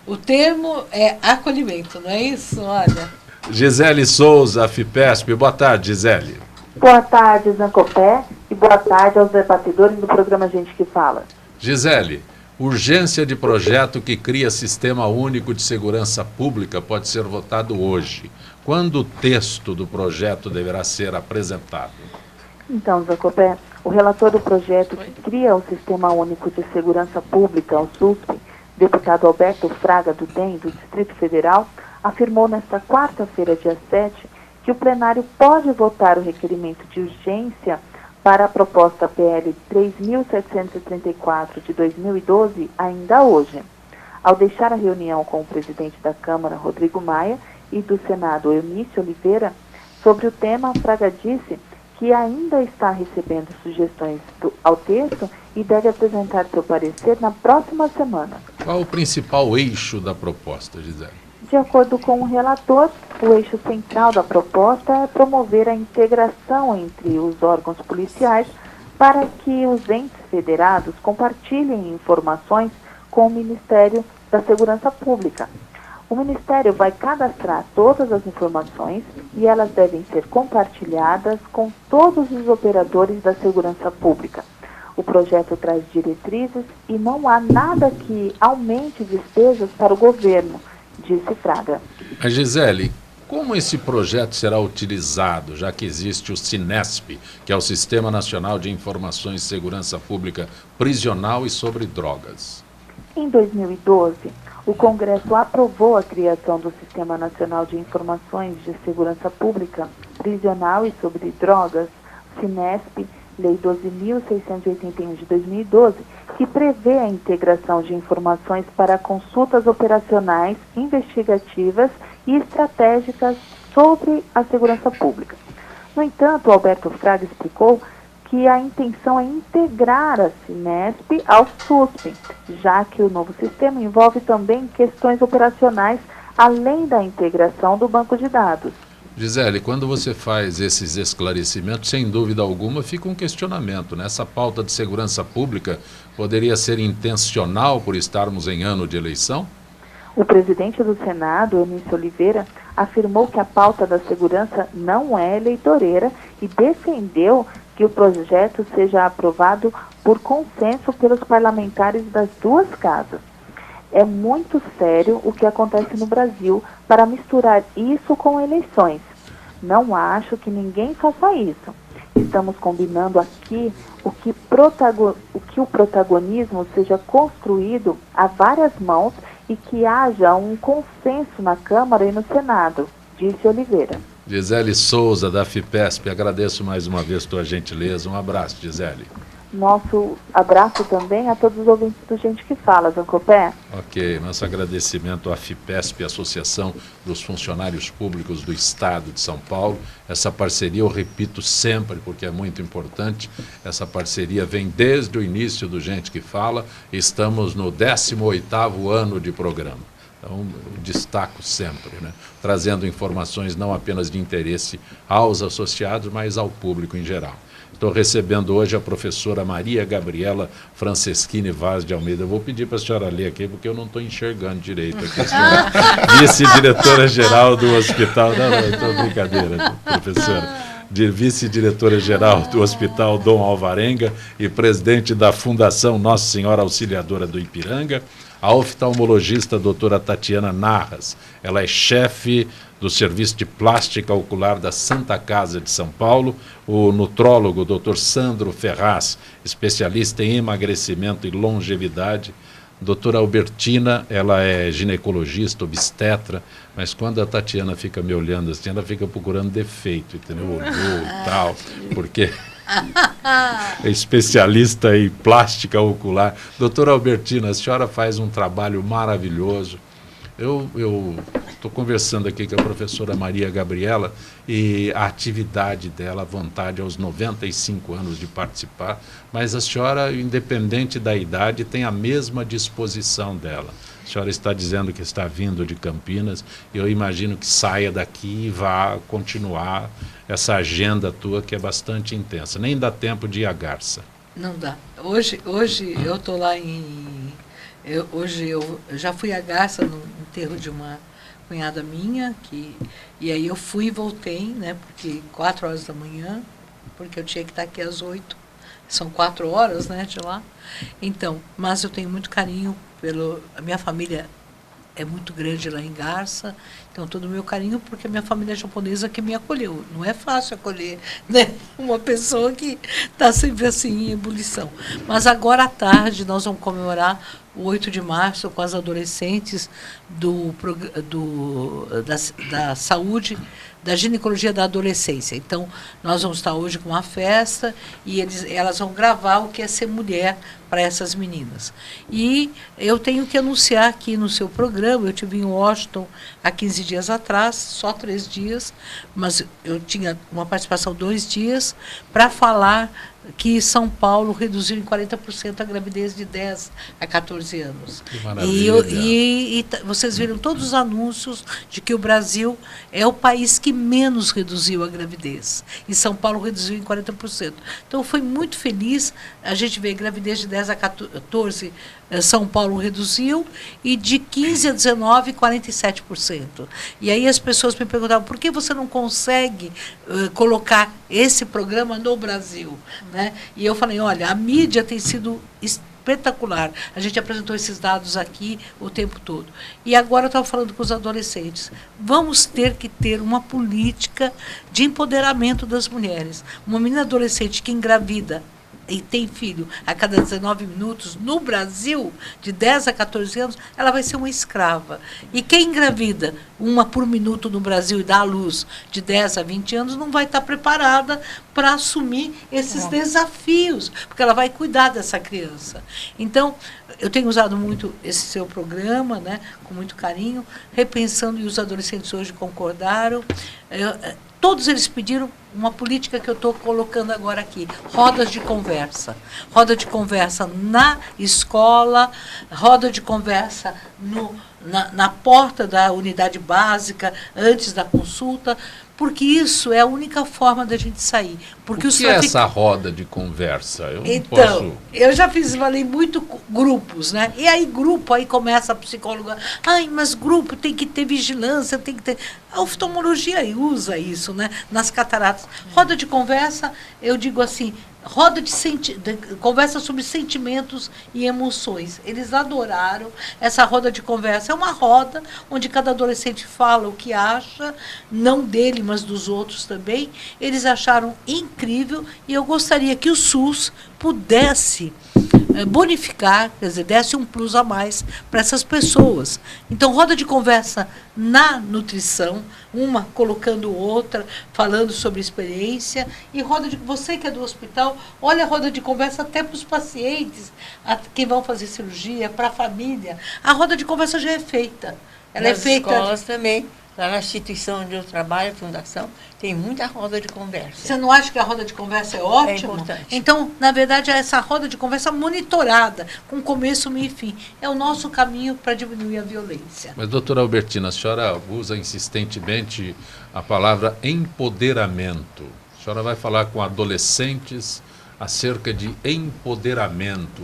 O termo é acolhimento, não é isso? Olha. Gisele Souza, FIPESP. Boa tarde, Gisele. Boa tarde, Zancopé, e boa tarde aos debatedores do programa Gente que Fala. Gisele, urgência de projeto que cria Sistema Único de Segurança Pública pode ser votado hoje. Quando o texto do projeto deverá ser apresentado? Então, Zancopé, o relator do projeto que cria o Sistema Único de Segurança Pública, o SUSP, deputado Alberto Fraga do DEM, do Distrito Federal, afirmou nesta quarta-feira, dia 7, que o plenário pode votar o requerimento de urgência para a proposta PL 3.734 de 2012 ainda hoje. Ao deixar a reunião com o presidente da Câmara, Rodrigo Maia, e do Senado, Eunício Oliveira, sobre o tema, Fraga disse que ainda está recebendo sugestões ao texto e deve apresentar seu parecer na próxima semana. Qual o principal eixo da proposta, Gisele? De acordo com o relator, o eixo central da proposta é promover a integração entre os órgãos policiais para que os entes federados compartilhem informações com o Ministério da Segurança Pública. O Ministério vai cadastrar todas as informações e elas devem ser compartilhadas com todos os operadores da segurança pública. O projeto traz diretrizes e não há nada que aumente despesas para o governo, disse Fraga. A Gisele, como esse projeto será utilizado, já que existe o SINESP, que é o Sistema Nacional de Informações de Segurança Pública Prisional e sobre Drogas? Em 2012, o Congresso aprovou a criação do Sistema Nacional de Informações de Segurança Pública Prisional e sobre Drogas, SINESP, Lei 12.681 de 2012, que prevê a integração de informações para consultas operacionais, investigativas e estratégicas sobre a segurança pública. No entanto, Alberto Fraga explicou que a intenção é integrar a SINESP ao SUSP, já que o novo sistema envolve também questões operacionais, além da integração do banco de dados. Gisele, quando você faz esses esclarecimentos, sem dúvida alguma, fica um questionamento. Nessa pauta de segurança pública, poderia ser intencional por estarmos em ano de eleição? O presidente do Senado, Eunício Oliveira, afirmou que a pauta da segurança não é eleitoreira e defendeu que o projeto seja aprovado por consenso pelos parlamentares das duas casas. É muito sério o que acontece no Brasil para misturar isso com eleições. Não acho que ninguém faça isso. Estamos combinando aqui o que o protagonismo seja construído a várias mãos e que haja um consenso na Câmara e no Senado, disse Oliveira. Gisele Souza, da FIPESP, agradeço mais uma vez tua gentileza. Um abraço, Gisele. Nosso abraço também a todos os ouvintes do Gente que Fala, Zancopé. Ok, nosso agradecimento à FIPESP, Associação dos Funcionários Públicos do Estado de São Paulo. Essa parceria, eu repito sempre, porque é muito importante, essa parceria vem desde o início do Gente que Fala, estamos no 18º ano de programa. Então, eu destaco sempre, né? Trazendo informações não apenas de interesse aos associados, mas ao público em geral. Estou recebendo hoje a professora Maria Gabriela Franceschini Vaz de Almeida. Eu vou pedir para a senhora ler aqui, porque eu não estou enxergando direito aqui. Vice-diretora-geral do Hospital... Não, estou brincadeira, professora. Vice-diretora-geral do Hospital Dom Alvarenga e presidente da Fundação Nossa Senhora Auxiliadora do Ipiranga. A oftalmologista doutora Tatiana Narras. Ela é chefe do Serviço de Plástica Ocular da Santa Casa de São Paulo. O nutrólogo doutor Sandro Ferraz, especialista em emagrecimento e longevidade. Doutora Albertina, ela é ginecologista, obstetra, mas quando a Tatiana fica me olhando assim, ela fica procurando defeito, entendeu? Orgulho e tal, porque... é especialista em plástica ocular. Doutora Albertina, a senhora faz um trabalho maravilhoso. Eu estou conversando aqui com a professora Maria Gabriela e a atividade dela, a vontade aos 95 anos de participar, mas a senhora, independente da idade, tem a mesma disposição dela. A senhora está dizendo que está vindo de Campinas, e eu imagino que saia daqui e vá continuar essa agenda tua que é bastante intensa. Nem dá tempo de ir à Garça. Não dá. Hoje eu estou lá hoje eu já fui à Garça no enterro de uma cunhada minha, e aí eu fui e voltei, né, porque 4 horas da manhã, porque eu tinha que estar aqui às 8. São 4 horas, né, de lá. Então, mas eu tenho muito carinho a minha família é muito grande lá em Garça, então todo o meu carinho, porque a minha família é japonesa que me acolheu. Não é fácil acolher, né, uma pessoa que está sempre assim em ebulição. Mas agora à tarde nós vamos comemorar o 8 de março com as adolescentes da saúde, da ginecologia da adolescência. Então, nós vamos estar hoje com uma festa e elas vão gravar o que é ser mulher para essas meninas. E eu tenho que anunciar aqui no seu programa, eu estive em Washington há 15 dias atrás, só 3 dias, mas eu tinha uma participação 2 dias, para falar que São Paulo reduziu em 40% a gravidez de 10 a 14 anos. Que maravilha. E vocês viram todos os anúncios de que o Brasil é o país que menos reduziu a gravidez. E São Paulo reduziu em 40%. Então, foi muito feliz a gente ver gravidez de 10 a 14, São Paulo reduziu, e de 15 a 19, 47%. E aí as pessoas me perguntavam, por que você não consegue colocar esse programa no Brasil? Né? E eu falei, olha, a mídia tem sido espetacular. A gente apresentou esses dados aqui o tempo todo. E agora eu estava falando com os adolescentes. Vamos ter que ter uma política de empoderamento das mulheres. Uma menina adolescente que engravida e tem filho a cada 19 minutos, no Brasil, de 10 a 14 anos, ela vai ser uma escrava. E quem engravida uma por minuto no Brasil e dá à luz de 10 a 20 anos, não vai estar preparada para assumir esses desafios, porque ela vai cuidar dessa criança. Então, eu tenho usado muito esse seu programa, né, com muito carinho, repensando, e os adolescentes hoje concordaram. Todos eles pediram uma política que eu estou colocando agora aqui, rodas de conversa. Roda de conversa na escola, roda de conversa na porta da unidade básica, antes da consulta, porque isso é a única forma da gente sair. Porque o que é essa roda de conversa? Eu já falei muito grupos, né? E aí aí começa a psicóloga, mas grupo tem que ter vigilância, tem que ter... A oftalmologia usa isso, né? Nas cataratas. Roda de conversa, eu digo assim, roda de conversa sobre sentimentos e emoções. Eles adoraram essa roda de conversa. É uma roda onde cada adolescente fala o que acha, não dele, mas dos outros também. Eles acharam incrível e eu gostaria que o SUS pudesse bonificar, quer dizer, desse um plus a mais para essas pessoas. Então, roda de conversa na nutrição, uma colocando outra, falando sobre experiência, e você que é do hospital, olha a roda de conversa até para os pacientes, que vão fazer cirurgia, para a família. A roda de conversa já é feita. Ela Nas é feita... escolas também. Lá na instituição onde eu trabalho, a fundação, tem muita roda de conversa. Você não acha que a roda de conversa é ótima? É importante. Então, na verdade, é essa roda de conversa monitorada, com começo, meio e fim. É o nosso caminho para diminuir a violência. Mas, doutora Albertina, a senhora usa insistentemente a palavra empoderamento. A senhora vai falar com adolescentes acerca de empoderamento.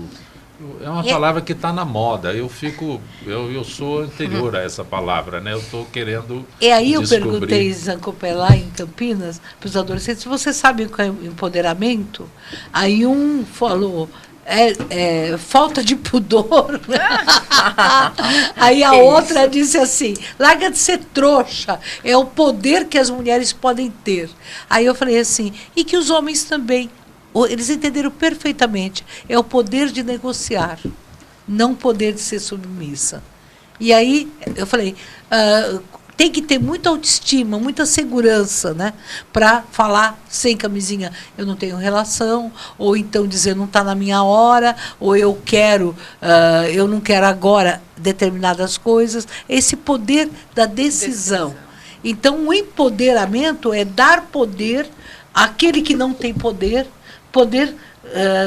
É uma palavra que está na moda. Eu sou anterior a essa palavra, né? Eu estou querendo E aí eu descobrir. perguntei, Zancopé, lá em Campinas, para os adolescentes, você sabe o que é empoderamento? Aí um falou, falta de pudor. Aí a outra disse assim, larga de ser trouxa, é o poder que as mulheres podem ter. Aí eu falei assim, e que os homens também. Eles entenderam perfeitamente. É o poder de negociar, não o poder de ser submissa. E aí eu falei, tem que ter muita autoestima, muita segurança, né, para falar sem camisinha, eu não tenho relação, ou então dizer não está na minha hora, ou eu não quero agora determinadas coisas. Esse poder da decisão. Então, o empoderamento é dar poder àquele que não tem poder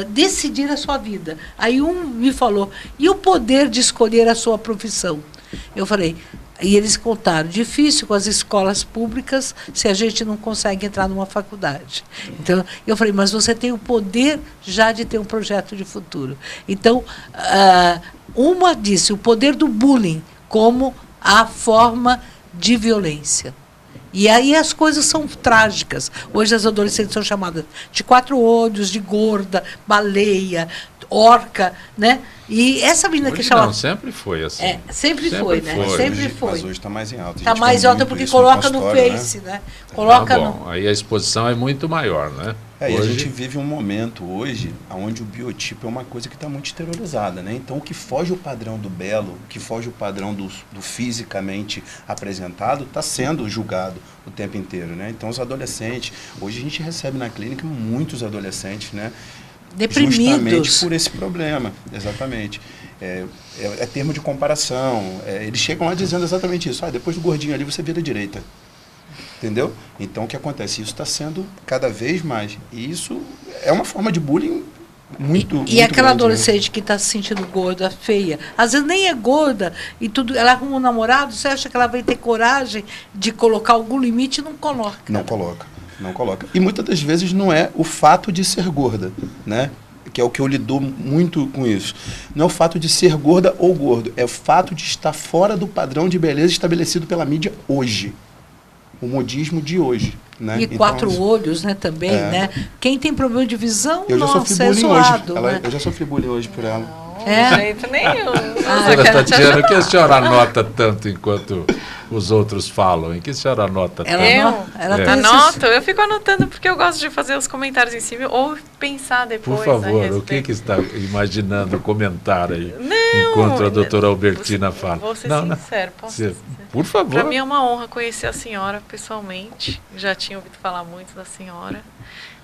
decidir a sua vida. Aí um me falou, e o poder de escolher a sua profissão? Eu falei, e eles contaram, difícil com as escolas públicas se a gente não consegue entrar numa faculdade. Então, eu falei, mas você tem o poder já de ter um projeto de futuro. Então, uma disse, o poder do bullying como a forma de violência. E aí as coisas são trágicas. Hoje as adolescentes são chamadas de 4 olhos, de gorda, baleia, orca, né? E essa menina que chama... Não, sempre foi assim. Sempre foi, né? Sempre foi. Mas hoje está mais em alta. Está mais alta porque coloca no Face, né? Coloca aí a exposição é muito maior, né? E a gente vive um momento hoje onde o biotipo é uma coisa que está muito exteriorizada, né? Então, o que foge o padrão do belo, o que foge o padrão do fisicamente apresentado, está sendo julgado o tempo inteiro, né? Então, os adolescentes... Hoje a gente recebe na clínica muitos adolescentes, né? Deprimidos. Justamente por esse problema, exatamente. É termo de comparação. Eles chegam lá dizendo exatamente isso. Depois do gordinho ali, você vira à direita. Entendeu? Então, o que acontece? Isso está sendo cada vez mais. E isso é uma forma de bullying muito E aquela grande, adolescente, né? que está se sentindo gorda, feia, às vezes nem é gorda, e tudo, ela arruma um namorado, você acha que ela vai ter coragem de colocar algum limite? Não coloca. Não coloca. E muitas das vezes não é o fato de ser gorda, né? Que é o que eu lido muito com isso. Não é o fato de ser gorda ou gordo, é o fato de estar fora do padrão de beleza estabelecido pela mídia hoje. O modismo de hoje. Né? E 4 olhos, né, também, né? Quem tem problema de visão, eu já sofri bullying zoado, hoje. Né? Eu já sofri bullying hoje por ela. De jeito nenhum. Tatiana, o que a senhora anota tanto enquanto os outros falam? Em que a senhora anota tanto? Anoto, eu fico anotando porque eu gosto de fazer os comentários em cima ou pensar depois. Por favor, o que está imaginando comentar aí? Enquanto a doutora Albertina fala. Vou ser sincero, posso ser? Por favor. Para mim é uma honra conhecer a senhora pessoalmente. Já tinha ouvido falar muito da senhora.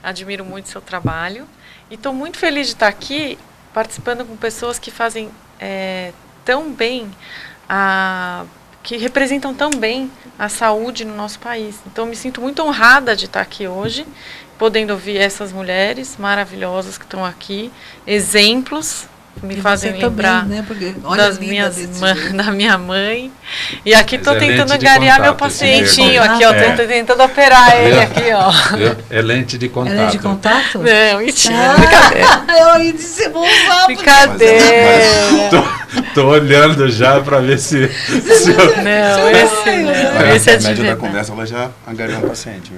Admiro muito o seu trabalho. E estou muito feliz de estar aqui participando com pessoas que fazem tão bem que representam tão bem a saúde no nosso país. Então, eu me sinto muito honrada de estar aqui hoje, podendo ouvir essas mulheres maravilhosas que estão aqui, exemplos me fazem lembrar também, né? Porque, olha, da minha mãe. E aqui estou tentando angariar meu pacientinho aqui, ó. Estou tentando operar ele aqui, ó. É lente de contato. É lente de contato? Não, mentira, brincadeira. Eu ia dizer, vou usar. Brincadeira. Tô olhando já para ver se... Não, esse é de média da conversa, ela já angariou um paciente.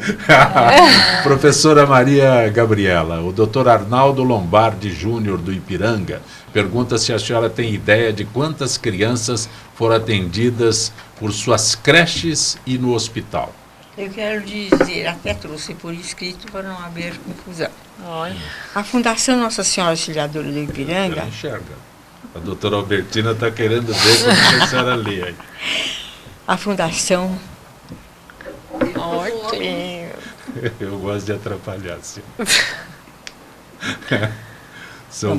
Professora Maria Gabriela, o Dr. Arnaldo Lombardi Júnior do Ipiranga pergunta se a senhora tem ideia de quantas crianças foram atendidas por suas creches e no hospital. Eu quero dizer, até trouxe por escrito para não haver confusão. Olha. A Fundação Nossa Senhora Auxiliadora do Ipiranga... Não enxerga. A doutora Albertina está querendo ver como a senhora lê aí. A Fundação... Eu gosto de atrapalhar, sim.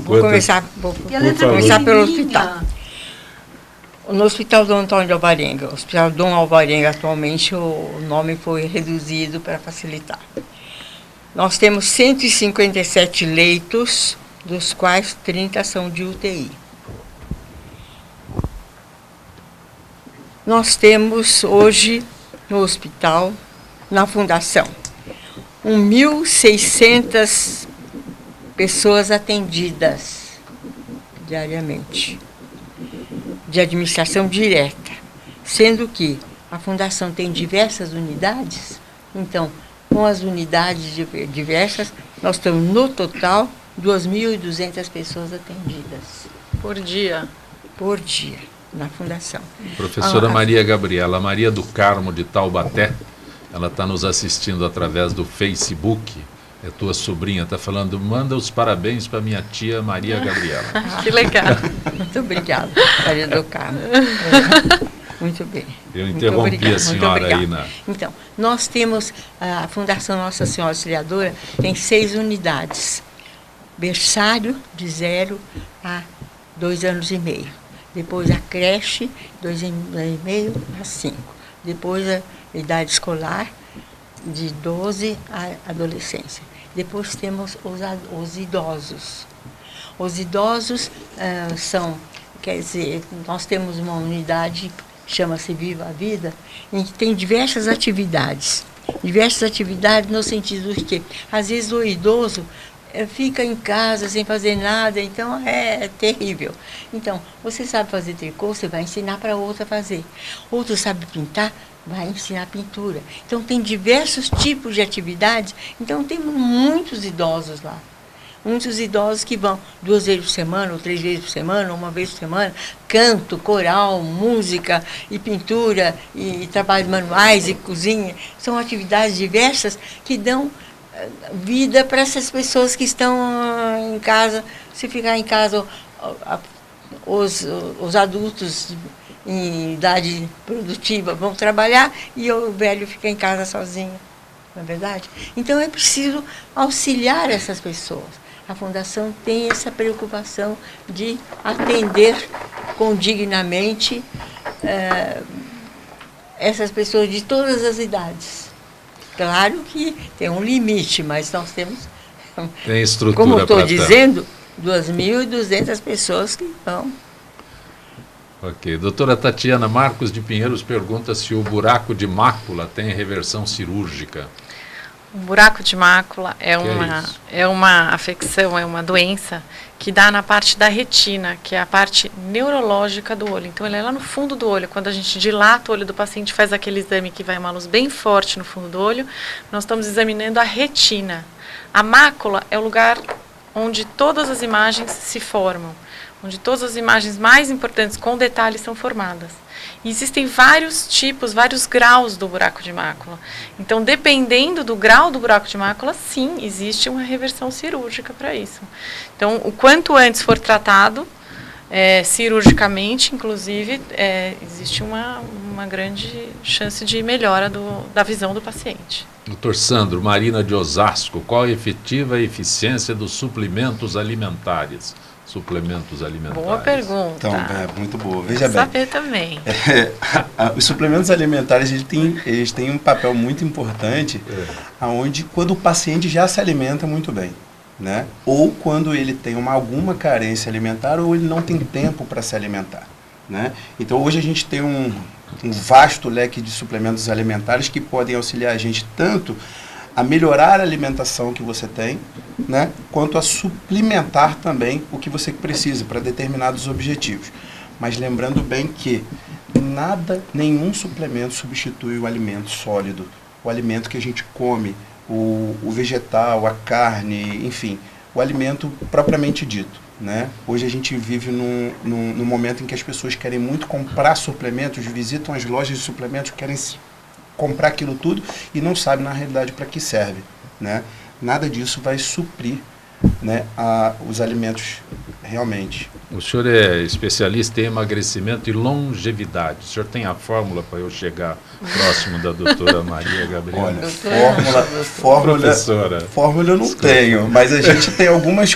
Vou começar pelo hospital. No Hospital Dom Antônio de Alvarenga. O Hospital Dom Alvarenga, atualmente, o nome foi reduzido para facilitar. Nós temos 157 leitos, dos quais 30 são de UTI. Nós temos hoje no hospital, na fundação, 1.600 pessoas atendidas diariamente, de administração direta, sendo que a fundação tem diversas unidades. Então, com as unidades diversas, nós temos no total 2.200 pessoas atendidas. Por dia? Por dia, na fundação. Professora Maria Gabriela, a Maria do Carmo de Taubaté, ela está nos assistindo através do Facebook. É tua sobrinha, está falando, manda os parabéns para minha tia Maria Gabriela. Que legal. Muito obrigada, Maria do Carmo. Muito bem. Eu interrompi a senhora aí na... Então, nós temos, a Fundação Nossa Senhora Auxiliadora tem 6 unidades. Berçário, de 0 a 2 anos e meio. Depois a creche, 2 anos e meio a 5. Depois a idade escolar, de 12 à adolescência. Depois temos os idosos. Os idosos são, quer dizer, nós temos uma unidade, chama-se Viva a Vida, em que tem diversas atividades. Diversas atividades no sentido de que, às vezes, o idoso fica em casa sem fazer nada, então é terrível. Então, você sabe fazer tricô, você vai ensinar para outra a fazer. Outro sabe pintar, vai ensinar pintura. Então, tem diversos tipos de atividades. Então, temos muitos idosos lá. Muitos idosos que vão 2 vezes por semana, ou 3 vezes por semana, ou 1 vez por semana. Canto, coral, música e pintura, e trabalhos manuais e cozinha. São atividades diversas que dão vida para essas pessoas que estão em casa. Se ficar em casa, os adultos em idade produtiva vão trabalhar e o velho fica em casa sozinho, não é verdade? Então é preciso auxiliar essas pessoas. A Fundação tem essa preocupação de atender condignamente essas pessoas de todas as idades. Claro que tem um limite, mas nós temos, tem estrutura, como estou dizendo, 2.200 pessoas que vão. Ok. Doutora Tatiana Marcos de Pinheiros pergunta se o buraco de mácula tem reversão cirúrgica. O buraco de mácula é uma afecção, é uma doença que dá na parte da retina, que é a parte neurológica do olho. Então, ele é lá no fundo do olho. Quando a gente dilata o olho do paciente, faz aquele exame que vai uma luz bem forte no fundo do olho, nós estamos examinando a retina. A mácula é o lugar onde todas as imagens se formam, onde todas as imagens mais importantes com detalhes são formadas. E existem vários tipos, vários graus do buraco de mácula. Então, dependendo do grau do buraco de mácula, sim, existe uma reversão cirúrgica para isso. Então, o quanto antes for tratado, cirurgicamente, inclusive, existe uma grande chance de melhora da visão do paciente. Doutor Sandro, Marina de Osasco, qual a efetiva eficiência dos suplementos alimentares? suplementos alimentares? Boa pergunta. Então, muito boa. Veja bem. Saber também. Os suplementos alimentares eles têm um papel muito importante, onde quando o paciente já se alimenta muito bem, né? Ou quando ele tem alguma carência alimentar ou ele não tem tempo para se alimentar, né? Então hoje a gente tem um vasto leque de suplementos alimentares que podem auxiliar a gente tanto a melhorar a alimentação que você tem, né, quanto a suplementar também o que você precisa para determinados objetivos. Mas lembrando bem que nenhum suplemento substitui o alimento sólido, o alimento que a gente come, o vegetal, a carne, enfim, o alimento propriamente dito, né? Hoje a gente vive num momento em que as pessoas querem muito comprar suplementos, visitam as lojas de suplementos, querem comprar aquilo tudo e não sabem na realidade para que serve, né? Nada disso vai suprir, né, os alimentos realmente. O senhor é especialista em emagrecimento e longevidade. O senhor tem a fórmula para eu chegar próximo da doutora Maria Gabriela? Olha, fórmula eu não tenho, mas a gente tem algumas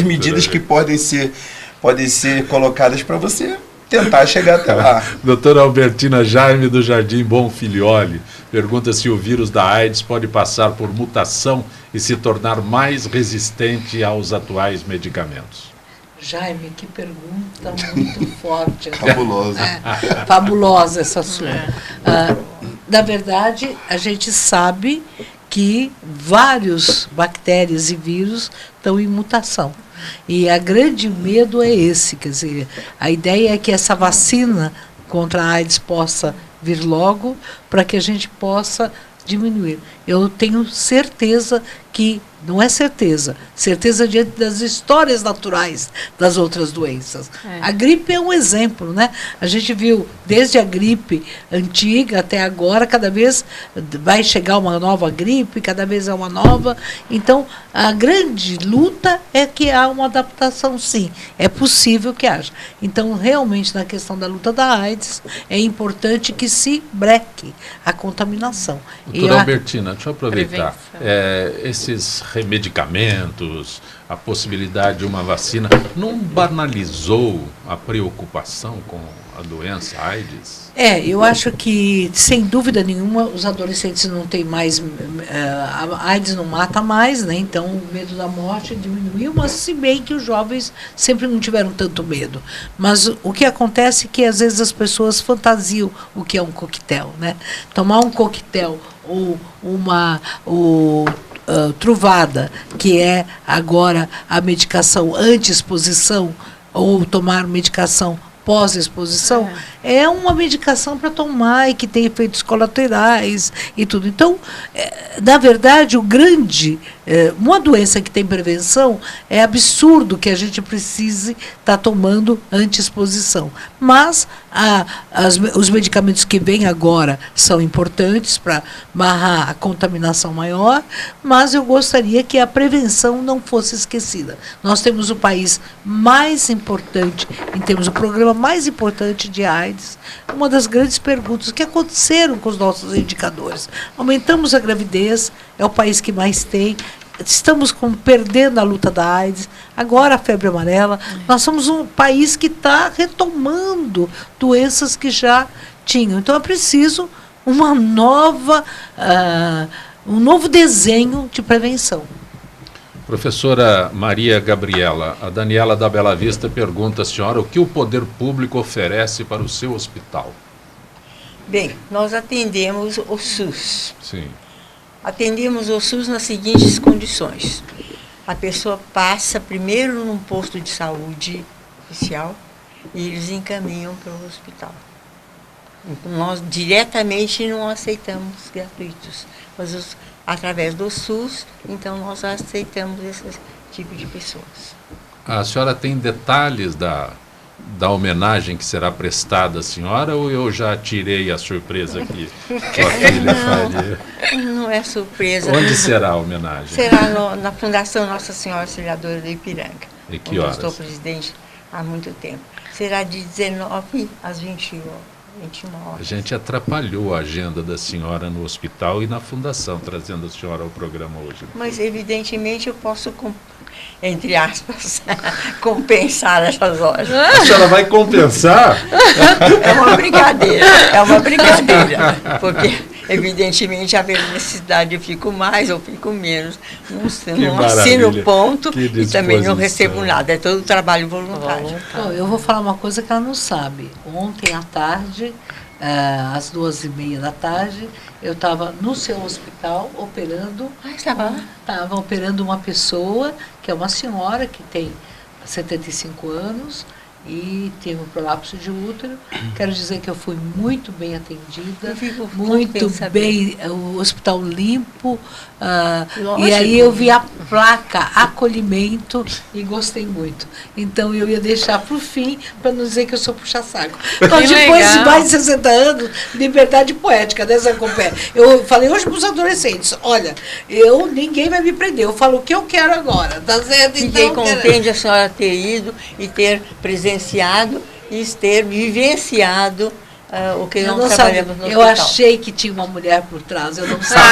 medidas que podem ser colocadas para você tentar chegar até lá. Doutora Albertina Jaime do Jardim Bonfilioli pergunta se o vírus da AIDS pode passar por mutação e se tornar mais resistente aos atuais medicamentos. Jaime, que pergunta muito forte. Fabulosa. Fabulosa essa sua. Na verdade, a gente sabe que vários bactérias e vírus estão em mutação. E a grande medo é esse, quer dizer, a ideia é que essa vacina contra a AIDS possa vir logo para que a gente possa diminuir. Eu tenho certeza que, não é certeza diante das histórias naturais das outras doenças. A gripe é um exemplo, né? A gente viu desde a gripe antiga até agora, cada vez vai chegar uma nova gripe, cada vez é uma nova. Então, a grande luta é que há uma adaptação, sim. É possível que haja. Então, realmente, na questão da luta da AIDS, é importante que se breque a contaminação. Doutora Albertina, deixa eu aproveitar. Esses medicamentos, a possibilidade de uma vacina, não banalizou a preocupação com a doença AIDS? Eu acho que, sem dúvida nenhuma, os adolescentes não têm mais, a AIDS não mata mais, né? Então o medo da morte diminuiu, mas se bem que os jovens sempre não tiveram tanto medo. Mas o que acontece é que às vezes as pessoas fantasiam o que é um coquetel, né? Tomar um coquetel ou Truvada, que é agora a medicação anti-exposição, ou tomar medicação pós-exposição, é uma medicação para tomar e que tem efeitos colaterais e tudo. Então, na verdade, uma doença que tem prevenção, é absurdo que a gente precise estar tomando anti-exposição. Mas os medicamentos que vêm agora são importantes para barrar a contaminação maior, mas eu gostaria que a prevenção não fosse esquecida. Nós temos o país mais importante, temos o programa mais importante de AIDS. Uma das grandes perguntas, o que aconteceram com os nossos indicadores? Aumentamos a gravidez, é o país que mais tem. Estamos perdendo a luta da AIDS, agora a febre amarela. Nós somos um país que está retomando doenças que já tinham. Então é preciso um novo desenho de prevenção. Professora Maria Gabriela, a Daniela da Bela Vista pergunta à senhora o que o poder público oferece para o seu hospital. Bem, nós atendemos o SUS. Sim. Atendemos o SUS nas seguintes condições. A pessoa passa primeiro num posto de saúde oficial e eles encaminham para o hospital. Nós diretamente não aceitamos gratuitos, mas através do SUS, então nós aceitamos esse tipo de pessoas. A senhora tem detalhes da homenagem que será prestada à senhora, ou eu já tirei a surpresa aqui? Não é surpresa. Onde será a homenagem? Será na Fundação Nossa Senhora Auxiliadora do Ipiranga. E que horas? Eu estou presidente há muito tempo. Será de 19 às 21 horas. A gente atrapalhou a agenda da senhora no hospital e na fundação, trazendo a senhora ao programa hoje. Mas, evidentemente, eu posso entre aspas, compensar essas horas. A senhora vai compensar? É uma brincadeira, porque evidentemente haver necessidade eu fico mais ou fico menos, não assino ponto e também não recebo nada, é todo trabalho voluntário. Eu vou falar uma coisa que ela não sabe. Ontem à tarde, às 2h30 da tarde, eu estava no seu hospital operando. Estava operando uma pessoa, que é uma senhora que tem 75 anos e teve um prolapso de útero. Quero dizer que eu fui muito bem atendida, muito bem, o hospital limpo, e aí eu vi a placa acolhimento e gostei muito. Então eu ia deixar para o fim, para não dizer que eu sou puxa-saco. Então, depois de mais de 60 anos, liberdade poética, né, Zancopé? Eu falei hoje para os adolescentes, olha, ninguém vai me prender, eu falo o que eu quero agora, tá certo? Fiquei contente a senhora ter ido e ter presenciado e ter vivenciado o que nós trabalhamos no hospital. Eu achei que tinha uma mulher por trás, eu não sabia.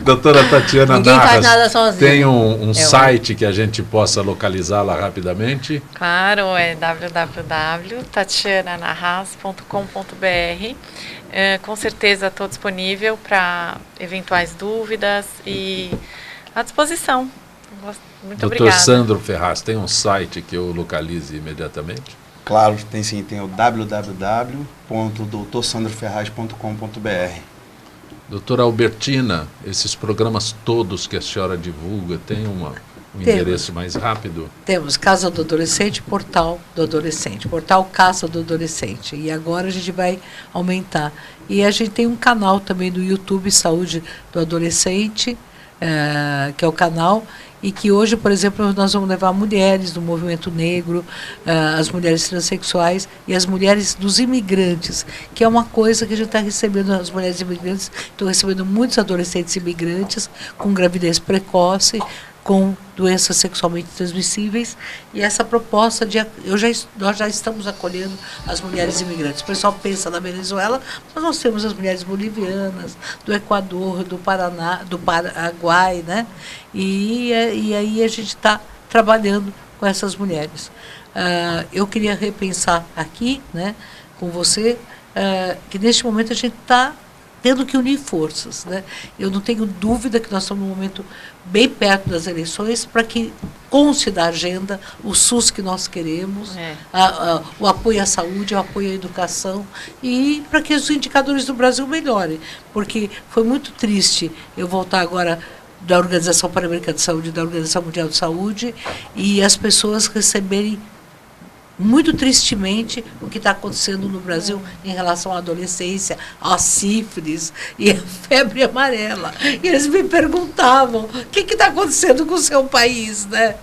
Doutora Tatiana Narras, faz nada sozinho. Tem um site que a gente possa localizá-la rapidamente? Claro, é www.tatiananarras.com.br. Com certeza estou disponível para eventuais dúvidas e à disposição. Muito obrigada. Dr. Sandro Ferraz, tem um site que eu localize imediatamente? Claro, tem sim, tem o www.doutorsandroferraz.com.br. Doutora Albertina, esses programas todos que a senhora divulga, tem um endereço mais rápido? Temos Casa do Adolescente, Portal do Adolescente, Portal Casa do Adolescente. E agora a gente vai aumentar. E a gente tem um canal também do YouTube, Saúde do Adolescente, que é o canal, e que hoje, por exemplo, nós vamos levar mulheres do movimento negro, as mulheres transexuais e as mulheres dos imigrantes, que é uma coisa que a gente está recebendo, as mulheres imigrantes, estão recebendo muitos adolescentes imigrantes com gravidez precoce, com doenças sexualmente transmissíveis, e essa proposta nós já estamos acolhendo as mulheres imigrantes. O pessoal pensa na Venezuela, mas nós temos as mulheres bolivianas, do Equador, do Paraná, do Paraguai, né? E aí a gente está trabalhando com essas mulheres. Eu queria repensar aqui, né, com você, que neste momento a gente está tendo que unir forças, né? Eu não tenho dúvida que nós estamos num momento bem perto das eleições para que conste da agenda o SUS que nós queremos, o apoio à saúde, o apoio à educação, e para que os indicadores do Brasil melhorem, porque foi muito triste eu voltar agora da Organização Pan-Americana de Saúde, da Organização Mundial de Saúde, e as pessoas receberem muito tristemente o que está acontecendo no Brasil em relação à adolescência, à sífilis e à febre amarela. E eles me perguntavam, o que está acontecendo com o seu país, né?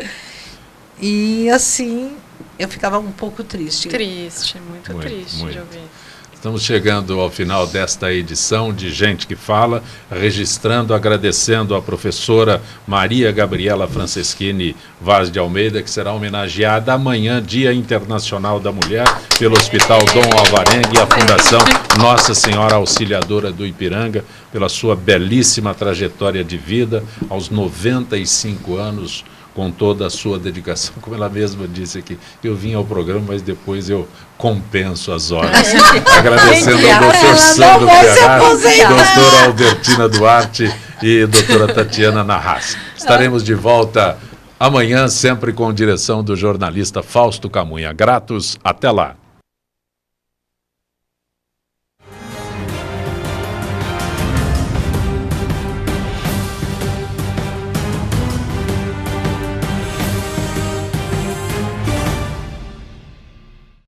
E assim, eu ficava um pouco triste. Muito triste de ouvir. Estamos chegando ao final desta edição de Gente que Fala, registrando, agradecendo a professora Maria Gabriela Franceschini Vaz de Almeida, que será homenageada amanhã, Dia Internacional da Mulher, pelo Hospital Dom Alvarenga e a Fundação Nossa Senhora Auxiliadora do Ipiranga, pela sua belíssima trajetória de vida, aos 95 anos, com toda a sua dedicação, como ela mesma disse aqui. Eu vim ao programa, mas depois eu compenso as horas. Agradecendo ao doutor Sandro Ferraz, doutora Albertina Duarte e doutora Tatiana Narras. Estaremos de volta amanhã, sempre com direção do jornalista Fausto Camunha. Gratos, até lá.